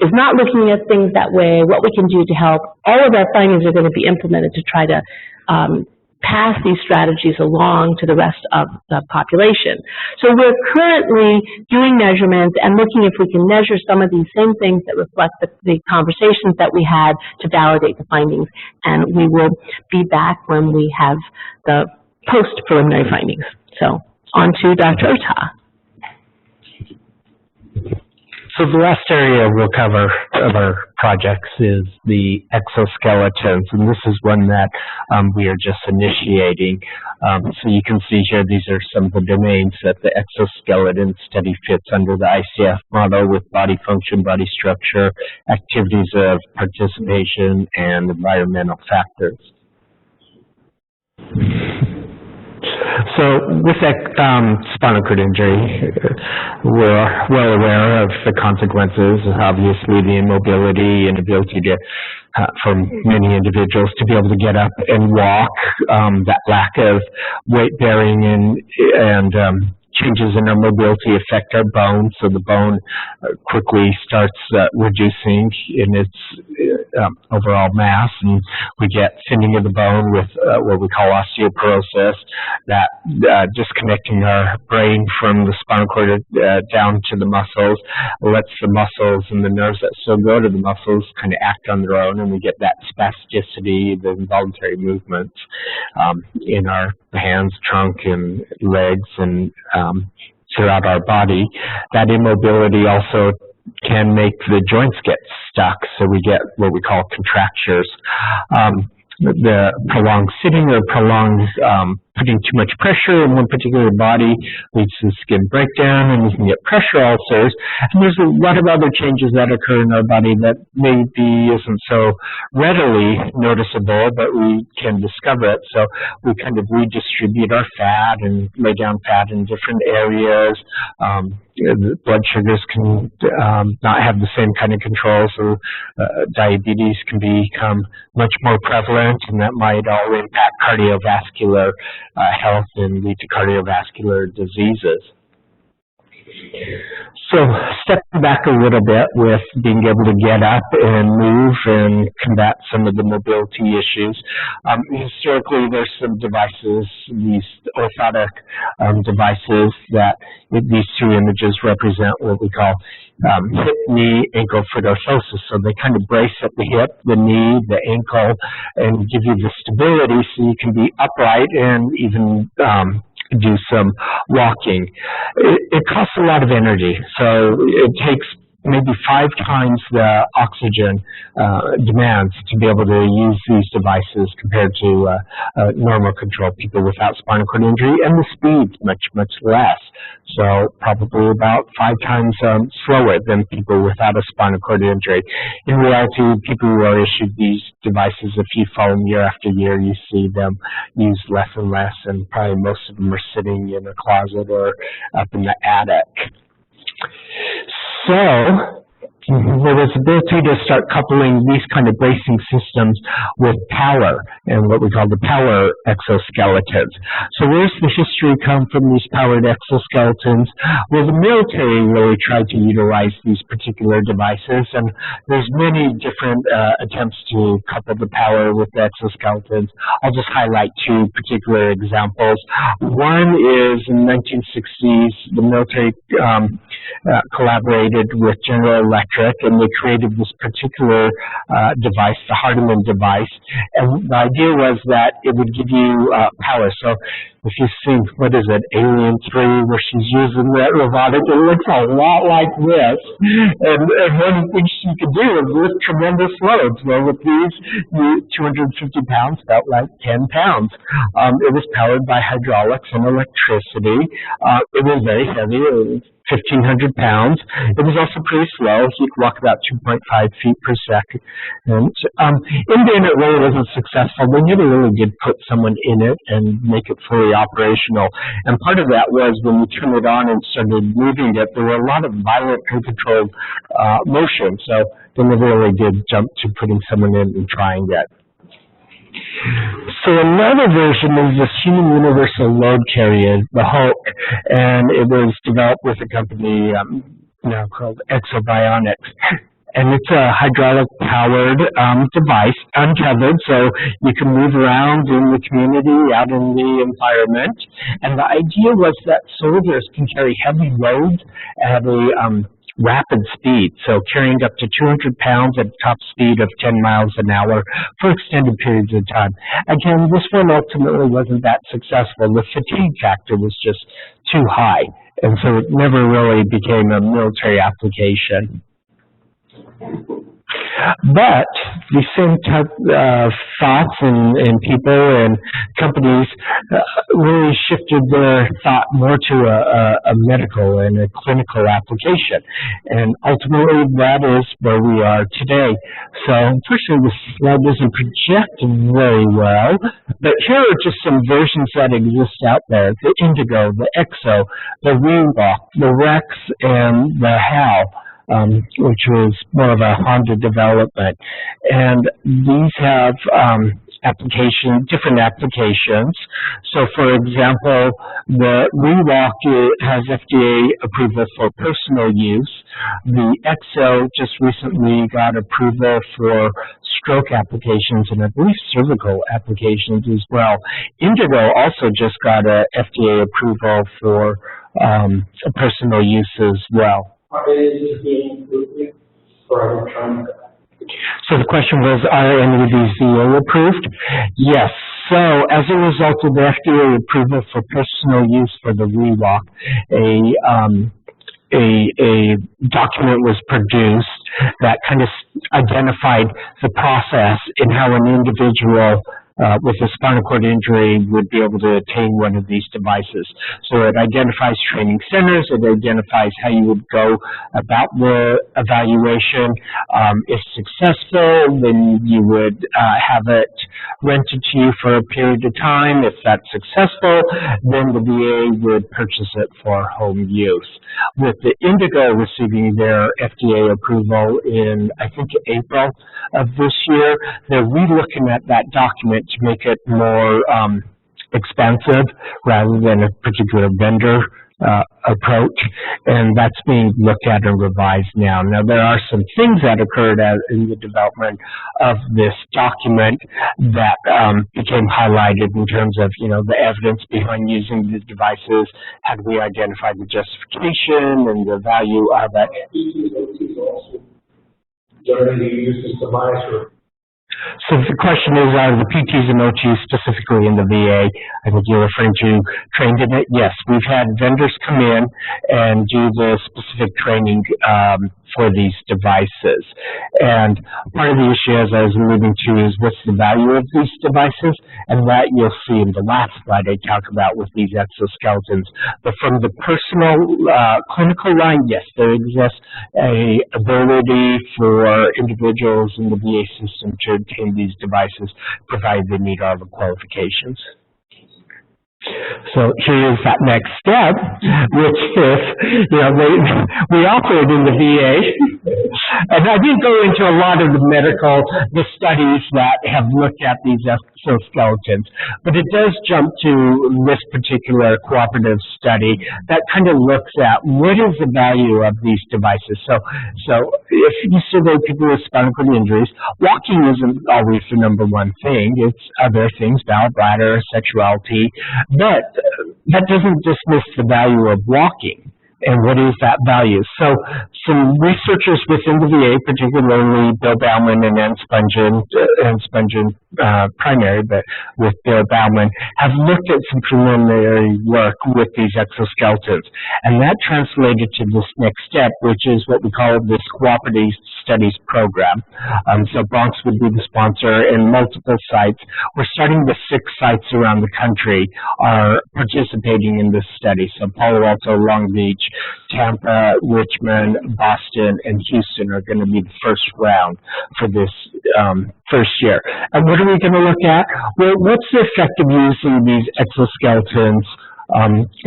is not looking at things that way, what we can do to help? All of our findings are going to be implemented to try to pass these strategies along to the rest of the population. So we're currently doing measurements and looking if we can measure some of these same things that reflect the conversations that we had to validate the findings. And we will be back when we have the post-preliminary findings. So on to Dr. Ota. So the last area we'll cover of our projects is the exoskeletons, and this is one that we are just initiating. So you can see here, these are some of the domains that the exoskeleton study fits under the ICF model with body function, body structure, activities of participation, and environmental factors. So with that spinal cord injury, we're well aware of the consequences, obviously the immobility, inability to, for many individuals to be able to get up and walk, that lack of weight bearing and changes in our mobility affect our bone, so the bone quickly starts reducing in its overall mass, and we get thinning of the bone with what we call osteoporosis, that disconnecting our brain from the spinal cord down to the muscles lets the muscles and the nerves that still go to the muscles kind of act on their own, and we get that spasticity, the involuntary movements in our hands, trunk, and legs, and throughout our body. That immobility also can make the joints get stuck, so we get what we call contractures. The prolonged sitting or prolonged putting too much pressure in one particular body leads to skin breakdown, and we can get pressure ulcers. And there's a lot of other changes that occur in our body that maybe isn't so readily noticeable, but we can discover it. So we kind of redistribute our fat and lay down fat in different areas. The blood sugars can not have the same kind of control, so diabetes can become much more prevalent, and that might all impact cardiovascular health and lead to cardiovascular diseases. So stepping back a little bit with being able to get up and move and combat some of the mobility issues. Historically, there's some devices, these orthotic devices that these two images represent what we call hip, knee, ankle foot orthosis. So they kind of brace at the hip, the knee, the ankle, and give you the stability so you can be upright and even do some walking. It costs a lot of energy, so it takes maybe 5 times the oxygen demands to be able to use these devices compared to normal control people without spinal cord injury, and the speed's much less. So probably about 5 times slower than people without a spinal cord injury. In reality, people who are issued these devices, if you follow them year after year, you see them used less and less, and probably most of them are sitting in a closet or up in the attic. So there was ability to start coupling these kind of bracing systems with power and what we call the power exoskeletons. So where's the history come from these powered exoskeletons? Well, the military really tried to utilize these particular devices, and there's many different attempts to couple the power with the exoskeletons. I'll just highlight 2 particular examples. One is in the 1960s, the military collaborated with General Electric, and they created this particular device, the Hardeman device, and the idea was that it would give you power. So if you've seen, what is it, Alien 3, where she's using that robotic, it looks a lot like this, and one of the things she could do is lift tremendous loads. Well, with these, 250 pounds felt like 10 pounds. It was powered by hydraulics and electricity. It was very heavy. It was 1,500 pounds. It was also pretty slow. He could walk about 2.5 feet per second. And in the end, it really wasn't successful. They never really did put someone in it and make it fully operational. And part of that was when we turned it on and started moving it, there were a lot of violent, uncontrolled motion. So they never really did jump to putting someone in and trying it. So another version is this human universal load carrier, the Hulk, and it was developed with a company now called Exobionics. And it's a hydraulic-powered device, untethered, so you can move around in the community, out in the environment. And the idea was that soldiers can carry heavy loads at a rapid speed, so carrying up to 200 pounds at a top speed of 10 miles an hour for extended periods of time. Again, this one ultimately wasn't that successful. The fatigue factor was just too high. And so it never really became a military application. But the same type of thoughts and people and companies really shifted their thought more to a medical and a clinical application. And ultimately, that is where we are today. So unfortunately, this slide doesn't project very well, but here are just some versions that exist out there: the Indigo, the Exo, the Rewalk, the Rex, and the HAL. Which was more of a Honda development. And these have different applications. So, for example, the Rewalk has FDA approval for personal use. The Exo just recently got approval for stroke applications and I believe cervical applications as well. Indigo also just got a FDA approval for personal use as well. Are they being included for electronic? So the question was, are any of these VA approved? Yes. So as a result of the FDA approval for personal use for the Rewalk, a document was produced that kind of identified the process in how an individual with a spinal cord injury would be able to attain one of these devices. So it identifies training centers, it identifies how you would go about the evaluation. If successful, then you would have it rented to you for a period of time. If that's successful, then the VA would purchase it for home use. With the Indigo receiving their FDA approval in, I think, April of this year, they're relooking at that document to make it more expensive rather than a particular vendor approach, and that's being looked at and revised now. Now, there are some things that occurred in the development of this document that became highlighted in terms of, the evidence behind using the devices. Had we identified the justification and the value of it? Also generally use this device or. So the question is, are the PTs and OTs specifically in the VA, I think you're referring to, trained in it? Yes, we've had vendors come in and do the specific training for these devices. And part of the issue, as I was alluding to, is what's the value of these devices? And that you'll see in the last slide I talk about with these exoskeletons. But from the personal clinical line, yes, there exists a ability for individuals in the VA system to obtain these devices, provided they meet all the qualifications. So here is that next step, which is, we offer it in the VA, and I didn't go into a lot of the studies that have looked at these exoskeletons, but it does jump to this particular cooperative study that kind of looks at what is the value of these devices. So if you survey people with spinal cord injuries, walking isn't always the number one thing. It's other things, bowel, bladder, sexuality. But that doesn't dismiss the value of walking. And what is that value? So some researchers within the VA, particularly Bill Bauman and Ann Spungen primary, but with Bill Bauman, have looked at some preliminary work with these exoskeletons. And that translated to this next step, which is what we call this cooperative studies program. So Bronx would be the sponsor, and multiple sites. We're starting with 6 sites around the country are participating in this study. So Palo Alto, Long Beach, Tampa, Richmond, Boston, and Houston are going to be the first round for this first year. And what are we going to look at? Well, what's the effect of using these exoskeletons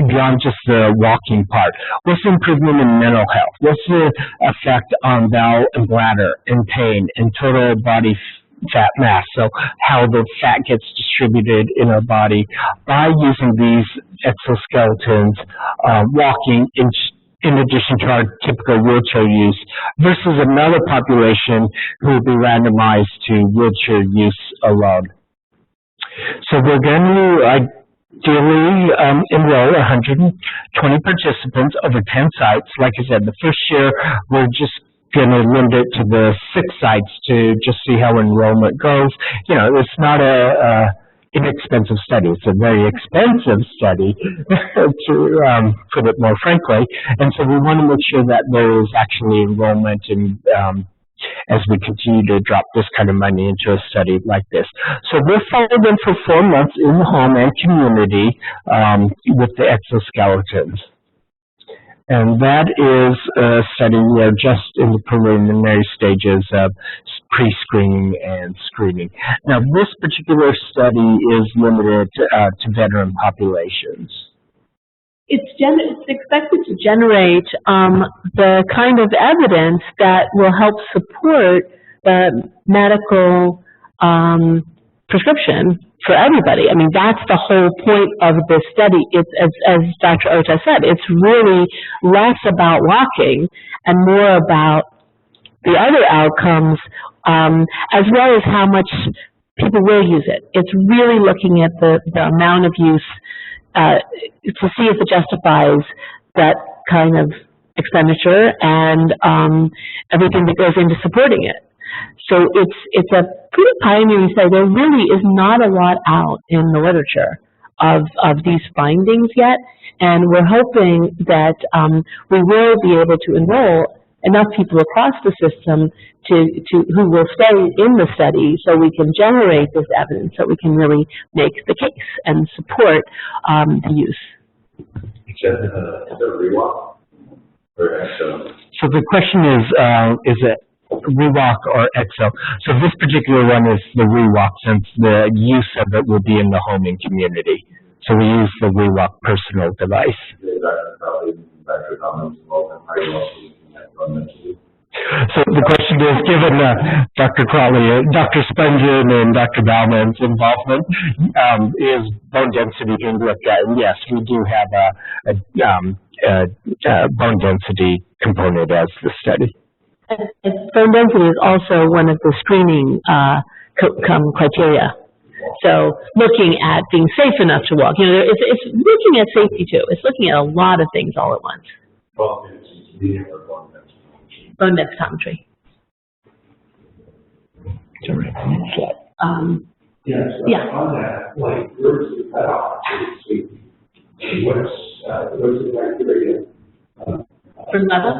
beyond just the walking part? What's the improvement in mental health? What's the effect on bowel and bladder and pain and total body fat mass? So how the fat gets distributed in our body by using these exoskeletons, walking in addition to our typical wheelchair use, versus another population who will be randomized to wheelchair use alone. So we're going to ideally enroll 120 participants over 10 sites. Like I said, the first year we're just going to limit it to the 6 sites to just see how enrollment goes. It's not inexpensive study. It's a very expensive study, to put it more frankly. And so we want to make sure that there is actually enrollment and as we continue to drop this kind of money into a study like this. So we'll follow them for 4 months in the home and community with the exoskeletons. And that is a study where just in the preliminary stages of pre-screening and screening. Now, this particular study is limited to veteran populations. It's expected to generate the kind of evidence that will help support the medical prescription for everybody. I mean, that's the whole point of this study. It's, as Dr. Ota said, it's really less about walking and more about the other outcomes, as well as how much people will use it. It's really looking at the amount of use to see if it justifies that kind of expenditure and everything that goes into supporting it. So it's a pretty pioneering study. There really is not a lot out in the literature of these findings yet, and we're hoping that we will be able to enroll enough people across the system to who will stay in the study so we can generate this evidence, so we can really make the case and support the use. Except the rewalk or exo? So the question is it rewalk or exo? So this particular one is the rewalk, since the use of it will be in the home and community. So we use the rewalk personal device. So the question is, given Dr. Kiratli, Dr. Spungen, and Dr. Bauman's involvement, is bone density being looked at? And yes, we do have a bone density component as the study. Bone density is also one of the screening criteria. So looking at being safe enough to walk, it's looking at safety too. It's looking at a lot of things all at once. Bone densitometry. Yeah. On that, like, where's the cutoff for safety? What's the criteria? For level?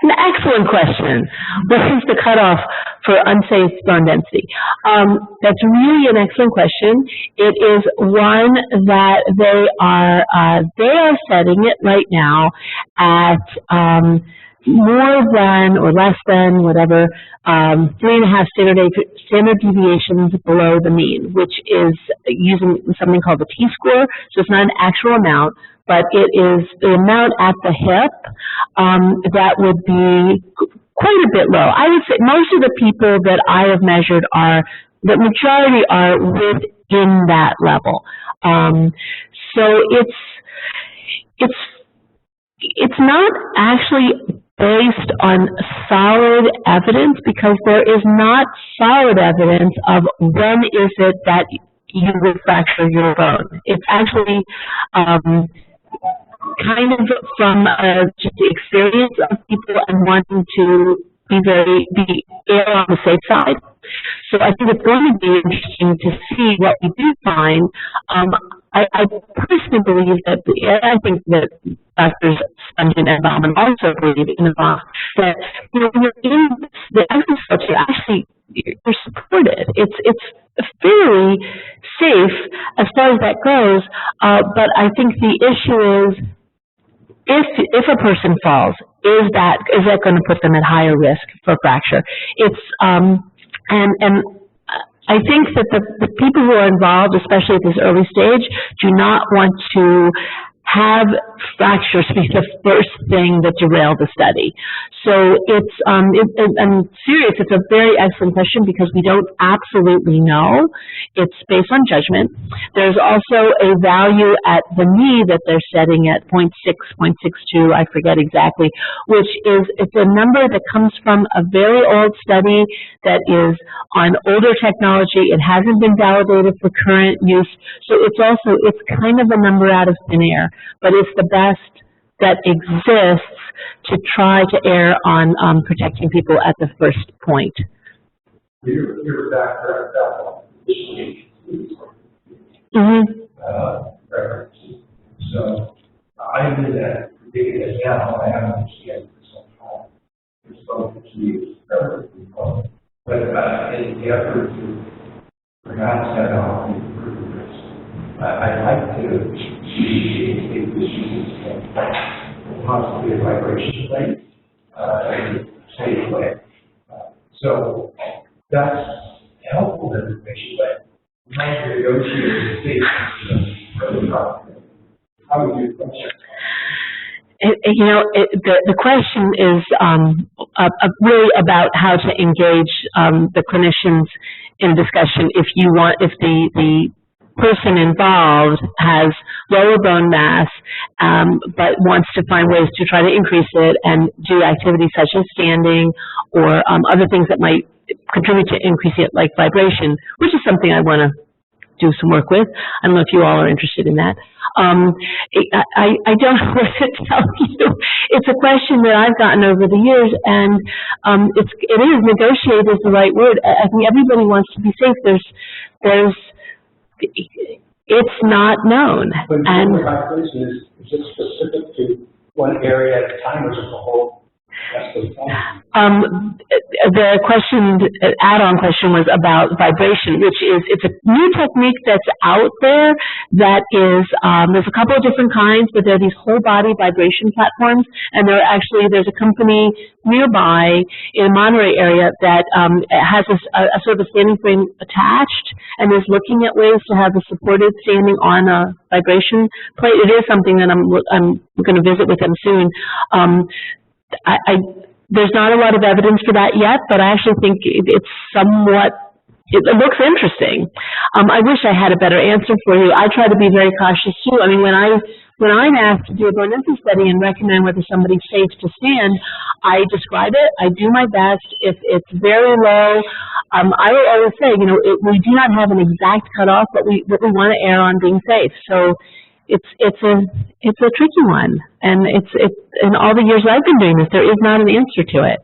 An excellent question. What is the cutoff for unsafe bone density? That's really an excellent question. It is one that they are setting it right now at more than or less than whatever 3.5 standard deviations below the mean, which is using something called the T-score. So it's not an actual amount, but it is the amount at the hip that would be quite a bit low. I would say most of the people that I have measured the majority are within that level. So it's not actually based on solid evidence, because there is not solid evidence of when is it that you would fracture your bone. It's actually kind of from just the experience of people and wanting to be on the safe side. So I think it's going to be interesting to see what we do find. I personally believe that, and I think that Drs. Spungen and Bauman also believe in that, when you're in the exoskeleton, you're supported. It's fairly safe as far as that goes, but I think the issue is, if a person falls, is that going to put them at higher risk for fracture? It's and I think that the people who are involved, especially at this early stage, do not want to have fractures be the first thing that derail the study. So I'm serious, it's a very excellent question because we don't absolutely know. It's based on judgment. There's also a value at the knee that they're setting at 0.6, 0.62, I forget exactly, which is, it's a number that comes from a very old study that is on older technology. It hasn't been validated for current use. So it's kind of a number out of thin air, but it's the best that exists to try to err on protecting people at the first point. You're back there, that one, additionally, reference. So, I'm in that ridiculous now, I haven't understood for some time. It's spoken to you, but in the effort to perhaps head off the improvements, I'd like to see if this is possibly a vibration plate, in a safe way. So that's helpful information, but we might negotiate the safe. How would you approach it? The question is really about how to engage the clinicians in discussion. If the person involved has lower bone mass, but wants to find ways to try to increase it and do activities such as standing or other things that might contribute to increasing it, like vibration, which is something I want to do some work with. I don't know if you all are interested in that. I don't know what to tell you. It's a question that I've gotten over the years, and it is negotiate is the right word. I think everybody wants to be safe. It's not known. When vibration is it specific to one area at a time, or is it the whole? The add-on question was about vibration, which is, it's a new technique that's out there that is, there's a couple of different kinds, but there are these whole body vibration platforms, and there's a company nearby in the Monterey area that has a sort of a standing frame attached and is looking at ways to have a supported standing on a vibration plate. It is something that I'm going to visit with them soon. There's not a lot of evidence for that yet, but I actually think it's somewhat, it looks interesting. I wish I had a better answer for you. I try to be very cautious too. I mean, when I'm asked to do a bone density study and recommend whether somebody's safe to stand, I describe it, I do my best. If it's very low, I will always say, we do not have an exact cutoff, but we want to err on being safe. So it's a tricky one, and it's in all the years I've been doing this, there is not an answer to it.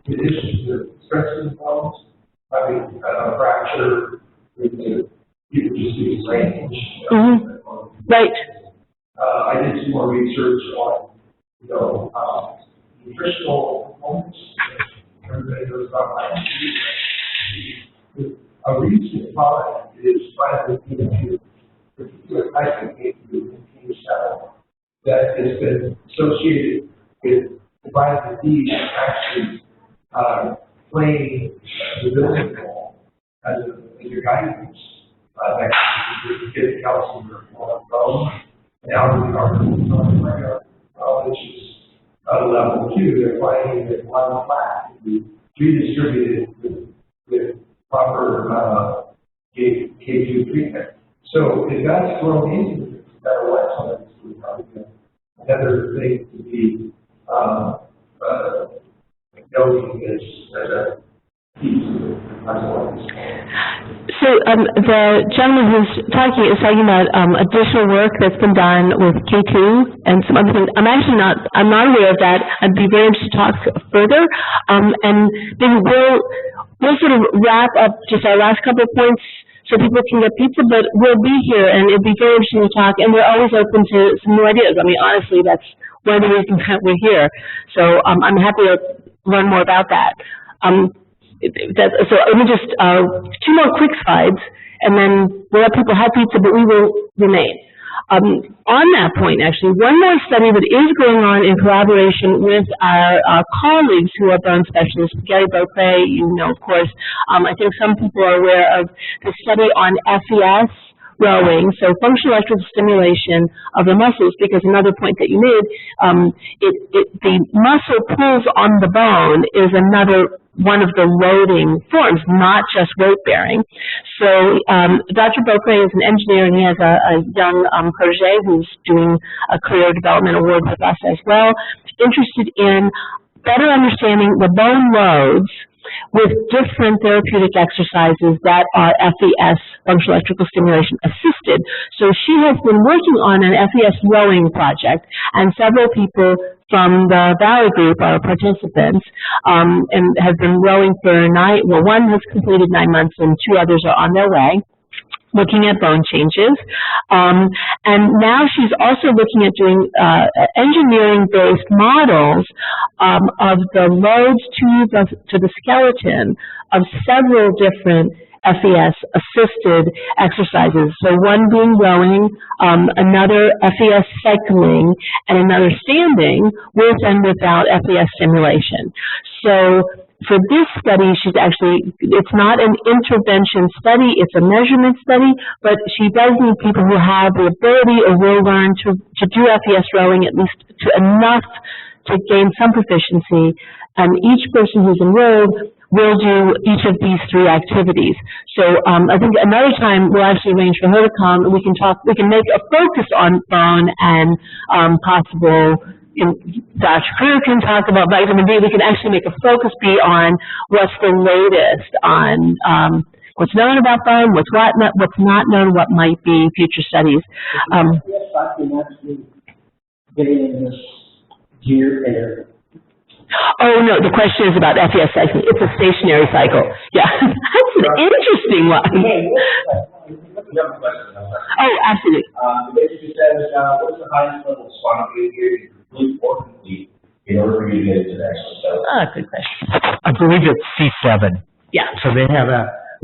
In addition to stress involved, having a fracture, you could just do range. Right. I did some more research on, nutritional components. Everybody knows about my a recent product is finally into a particular type of game cell that has been associated with vitamin D actually playing the building wall as a guidance that can get calcium or bone. Now we are which is level 2. They're playing with one flat to be redistributed with proper K2 treatment. So if that's thrown into it, no matter what somebody's doing, probably another thing to be noting is as a piece of it. So the gentleman who's talking is talking about additional work that's been done with K2 and some other things. I'm not aware of that. I'd be very interested to talk further. And then we'll sort of wrap up just our last couple of points so people can get pizza, but we'll be here, and it'd be very interesting to talk, and we're always open to some new ideas. I mean, honestly, that's one of the reasons that we're here. So I'm happy to learn more about that. So let me just, 2 more quick slides, and then we'll let people have pizza, but we will remain. On that point, actually, one more study that is going on in collaboration with our colleagues who are bone specialists, Gary Beaupre, of course. I think some people are aware of the study on FES rowing, so functional electrical stimulation of the muscles, because another point that you made, the muscle pulls on the bone is another one of the loading forms, not just weight bearing. So Dr. Beaupre is an engineer, and he has a young protege who's doing a career development award with us as well, interested in better understanding the bone loads with different therapeutic exercises that are FES, functional electrical stimulation assisted. So she has been working on an FES rowing project, and several people from the Valley Group, our participants, and have been rowing for one has completed 9 months and 2 others are on their way, looking at bone changes. And now she's also looking at doing engineering-based models of the loads to the skeleton of several different FES-assisted exercises. So one being rowing, another FES cycling, and another standing with and without FES stimulation. So for this study, it's not an intervention study, it's a measurement study, but she does need people who have the ability or will learn to do FES rowing at least enough to gain some proficiency. And each person who's enrolled will do each of these 3 activities. So I think another time we'll actually arrange for her to come and we can make a focus on bone and possible, Dr. Crew can talk about vitamin D. We can actually make a focus be on what's the latest on what's known about bone, what's not known, what might be future studies. Yes, I can actually getting in this gear area. Oh, no, the question is about FES cycling. It's a stationary cycle. Yeah, that's an interesting one. Oh, absolutely. It basically says, what's the highest level of spinal behavior you complete or complete in order for you to get into the exoskeleton? Good question. I believe it's C7. Yeah. So they have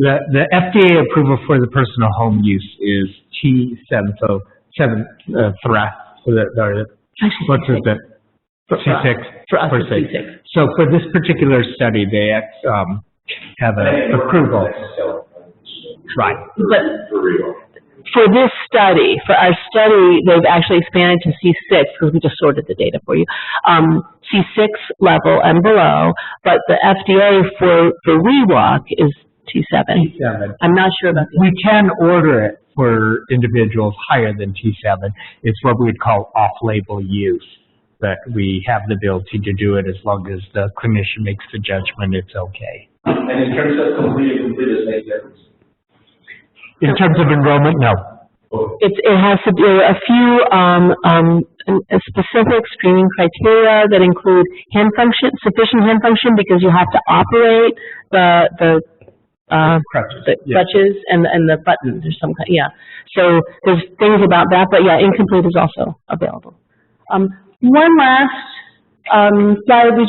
the FDA approval for the personal home use is T7, so 7 thorax. What's it? C6. For us, or it's C6. So for this particular study, they have an approval. Right. But for this study, for our study, they've actually expanded to C6 because we just sorted the data for you. C6 level and below, but the FDA for rewalk is T7. T7. I'm not sure about that. We can order it for individuals higher than T7. It's what we would call off-label use. But we have the ability to do it as long as the clinician makes the judgment it's okay. And in terms of complete does make difference? In terms of enrollment, no. It has to do a few specific screening criteria that include hand function, sufficient hand function, because you have to operate the crutches and the buttons or some kind. Yeah. So there's things about that, but yeah, incomplete is also available. One last slide, a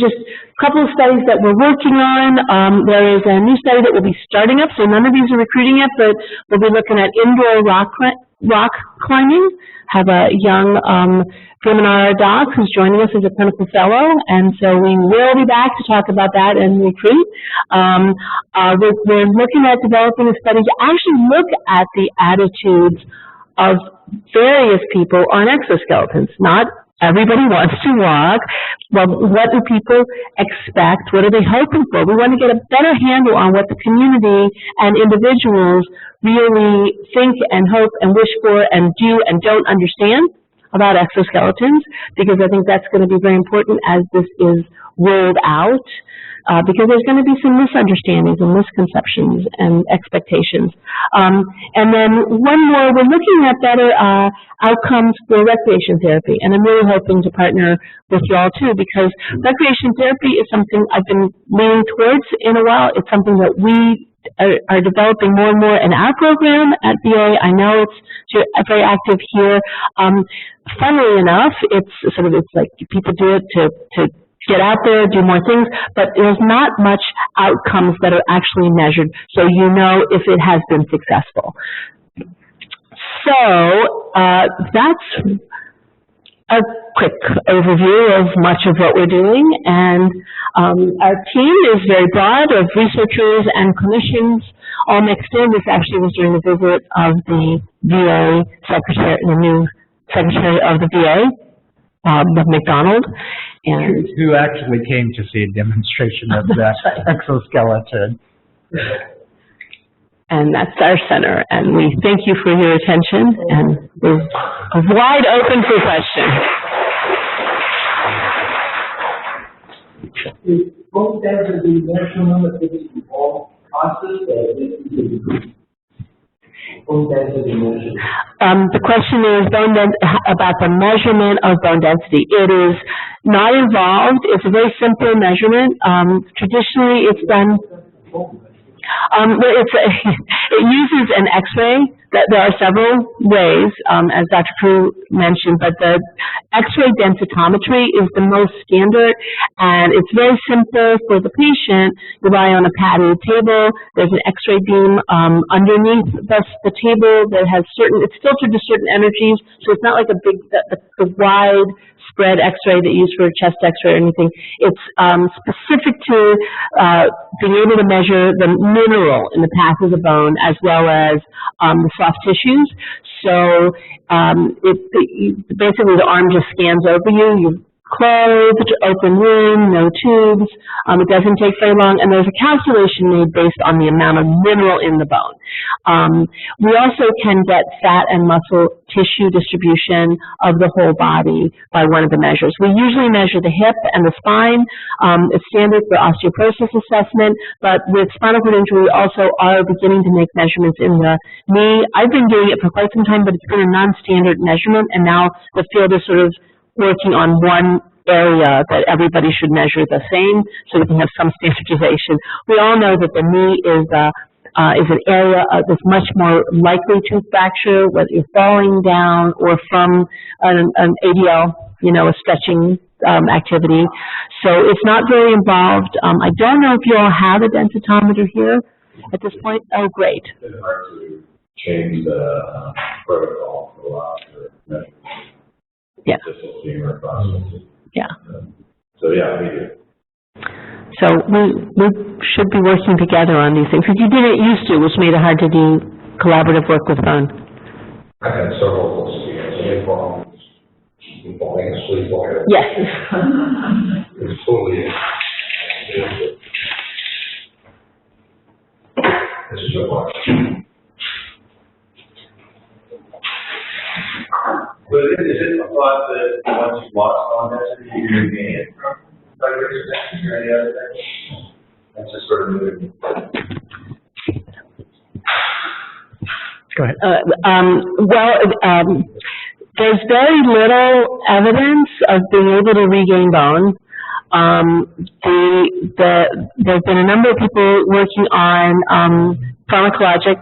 couple of studies that we're working on. There is a new study that will be starting up, so none of these are recruiting yet, but we'll be looking at indoor rock climbing. Have a young Grimminara doc who's joining us as a clinical fellow, and so we will be back to talk about that and recruit. We're looking at developing a study to actually look at the attitudes of various people on exoskeletons, not everybody wants to walk. Well, what do people expect? What are they hoping for? We want to get a better handle on what the community and individuals really think and hope and wish for and do and don't understand about exoskeletons, because I think that's going to be very important as this is rolled out, because there's going to be some misunderstandings and misconceptions and expectations. And then one more, we're looking at better outcomes for recreation therapy, and I'm really hoping to partner with you all too, because recreation therapy is something I've been leaning towards in a while. It's something that we are developing more and more in our program at VA. I know it's very active here. Funnily enough, it's like people do it to get out there, do more things, but there's not much outcomes that are actually measured, so you know if it has been successful. So that's a quick overview of much of what we're doing, and our team is very broad of researchers and clinicians all mixed in. This actually was during the visit of the VA secretary, the new secretary of the VA, McDonald. And who actually came to see a demonstration of the exoskeleton. And that's our center, and we thank you for your attention, and we're wide open for questions. Is both ends of the national limit all classes, bone density measured? The question is about the measurement of bone density. It is not involved. It's a very simple measurement. Traditionally, it's done. It uses an X-ray. There are several ways, as Dr. Crew mentioned, but the X-ray densitometry is the most standard, and it's very simple for the patient. You lie on a padded table. There's an X-ray beam underneath the table that has it's filtered to certain energies, so it's not like a big, the wide spread X-ray that you use for a chest X-ray or anything. It's specific to being able to measure the mineral in the path of the bone as well as the soft tissues. So basically the arm just scans over you. You closed, open wound, no tubes. It doesn't take very long, and there's a calculation made based on the amount of mineral in the bone. We also can get fat and muscle tissue distribution of the whole body by one of the measures. We usually measure the hip and the spine. It's standard for osteoporosis assessment, but with spinal cord injury, we also are beginning to make measurements in the knee. I've been doing it for quite some time, but it's been a non-standard measurement, and now the field is sort of working on one area that everybody should measure the same, so we can have some standardization. We all know that the knee is an area that's much more likely to fracture, whether you're falling down or from an ADL, a stretching activity. So it's not very involved. I don't know if you all have a densitometer here at this point. Oh, great. It's been hard to change the protocol for a while for measurement. Yeah. Yeah. So yeah, we do. So we should be working together on these things, because you didn't used to, which made it hard to do collaborative work with bone. I had several scans, problems, falling asleep while Yes. it's totally. This is your question. But is it a thought that once you've lost bone density, you're going to gain it from fibrosis or any other thing? That's just sort of moving. Go ahead. There's very little evidence of being able to regain bone. There's been a number of people working on pharmacologic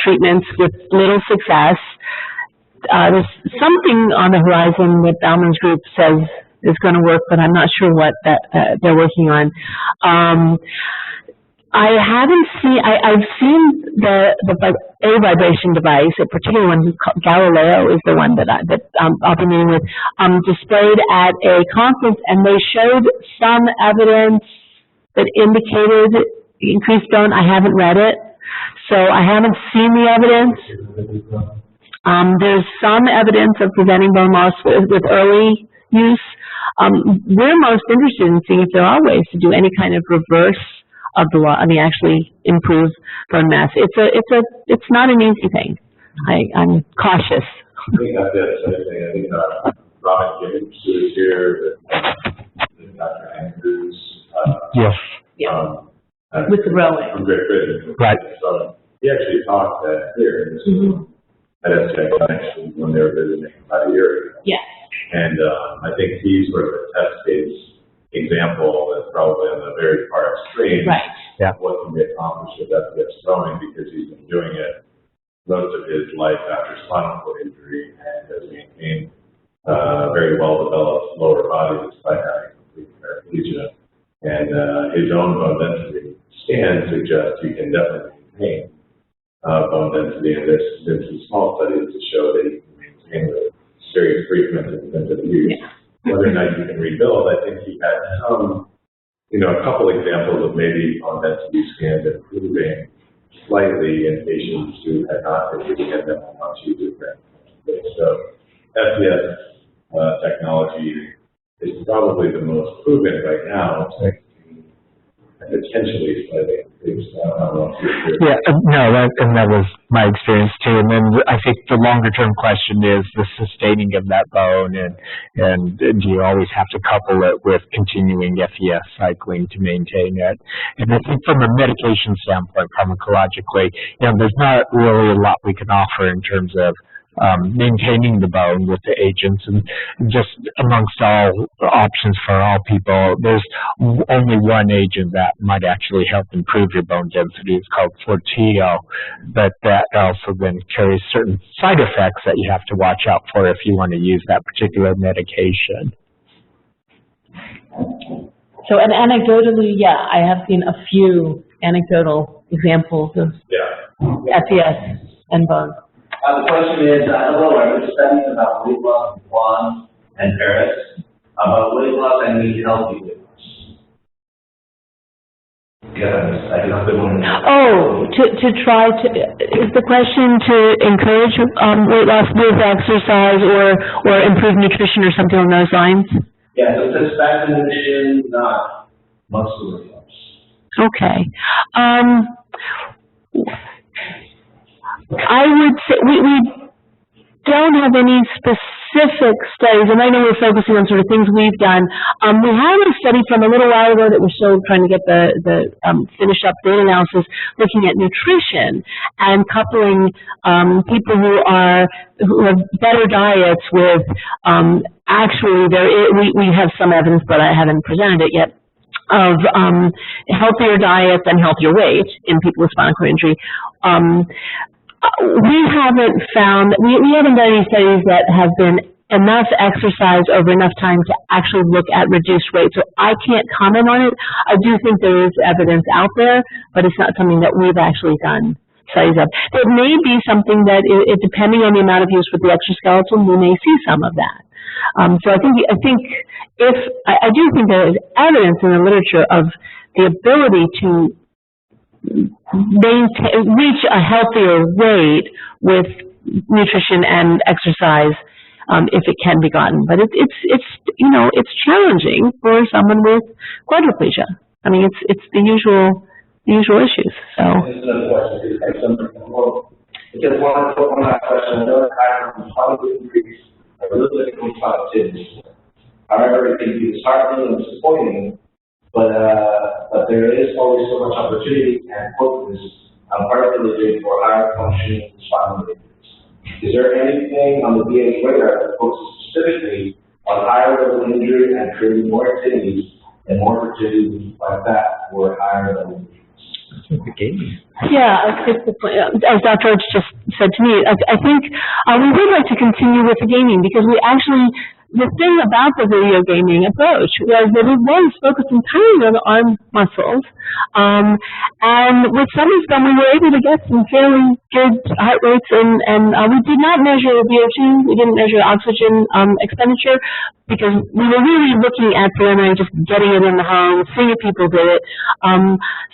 treatments with little success. There's something on the horizon that Bauman's group says is going to work, but I'm not sure what they're working on. I've seen the vibration device, a particular one, Galileo is the one that I'll be meeting with, displayed at a conference, and they showed some evidence that indicated increased bone. I haven't read it, so I haven't seen the evidence. There's some evidence of preventing bone loss with early use. We're most interested in seeing if there are ways to do any kind of reverse of the law. Actually improve bone mass. It's not an easy thing. I'm cautious. I think that's the same thing. I think Robin Gibbons is here, Dr. Andrews. Yes. With the rowing. From Great Britain. Right. So he actually talked here in this room at SCI Center when they were visiting about a year ago. Yes. And I think he's sort of a test case example that's probably on the very far extreme of what can be accomplished with FPS growing, because he's been doing it most of his life after spinal cord injury and has maintained very well-developed lower body despite having complete paraplegia. And his own bone density scans suggest you can definitely maintain bone density, and there's been some small studies to show that you can maintain with very frequent and intensive use. Whether or not you can rebuild, I think he had some, a couple examples of maybe bone density scans improving slightly in patients who had not been using them on much user friendly. So FPS technology is probably the most proven right now, and potentially slightly Yeah, that was my experience too. And then I think the longer term question is the sustaining of that bone, and do you always have to couple it with continuing FES cycling to maintain it? And I think from a medication standpoint, pharmacologically, there's not really a lot we can offer in terms of maintaining the bone with the agents, and just amongst all options for all people, there's only one agent that might actually help improve your bone density. It's called Forteo, but that also then carries certain side effects that you have to watch out for if you want to use that particular medication. So, and anecdotally, yeah, I have seen a few anecdotal examples of FES and bone. The question is, hello, I've been studying about weight loss in Juan and Paris. About weight loss, I need healthy weight loss. I can also want to try to, is the question to encourage weight loss with exercise or improve nutrition or something along those lines? Yeah, so it says fat diminution, not muscle weight loss. Okay. I would say we don't have any specific studies, and I know we're focusing on sort of things we've done. We have a study from a little while ago that we're still trying to get the finish up data analysis, looking at nutrition and coupling people who have better diets with actually we have some evidence, but I haven't presented it yet, of healthier diets and healthier weight in people with spinal cord injury. We haven't found, we haven't done any studies that have been enough exercise over enough time to actually look at reduced weight, so I can't comment on it. I do think there is evidence out there, but it's not something that we've actually done studies of. It may be something that, depending on the amount of use with the exoskeleton, we may see some of that. So I do think there is evidence in the literature of the ability to reach a healthier weight with nutrition and exercise, if it can be gotten. But it's challenging for someone with quadriplegia. I mean, it's the usual issues. So. This is another question. Just one last question. I know that higher probably increase a little bit of productivity. However, it can be disheartening and disappointing. But there is always so much opportunity and focus, particularly for higher functioning spinal injuries. Is there anything on the VA's radar that focuses specifically on higher level injury and creating more activities and more opportunities like that for higher level injuries? Yeah, it's the point. As Dr. Oates just said to me, I think we would like to continue with the gaming, because we actually, the thing about the video gaming approach was that it was focused entirely on the arm muscles, and with some of them we were able to get some fairly good heart rates, and we did not measure VO2, we didn't measure oxygen expenditure, because we were really looking at preliminary, just getting it in the home, seeing if people did it.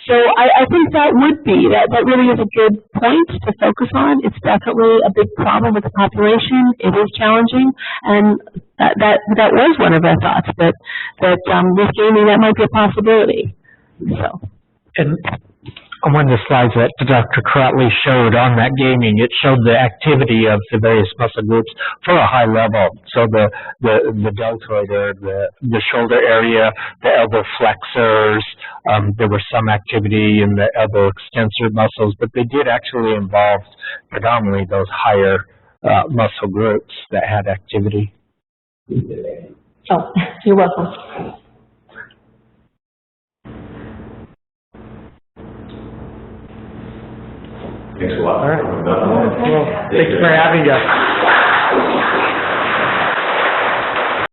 So I think that would be, that really is a good point to focus on. It's definitely a big problem with the population. It is challenging, and that was one of our thoughts, that with gaming that might be a possibility. So. And on one of the slides that Dr. Kiratli showed on that gaming, it showed the activity of the various muscle groups for a high level. So the deltoid, or the shoulder area, the elbow flexors, there was some activity in the elbow extensor muscles, but they did actually involve predominantly those higher muscle groups that had activity. Oh, you're welcome. Thanks a lot. All right. Well, thanks for having us.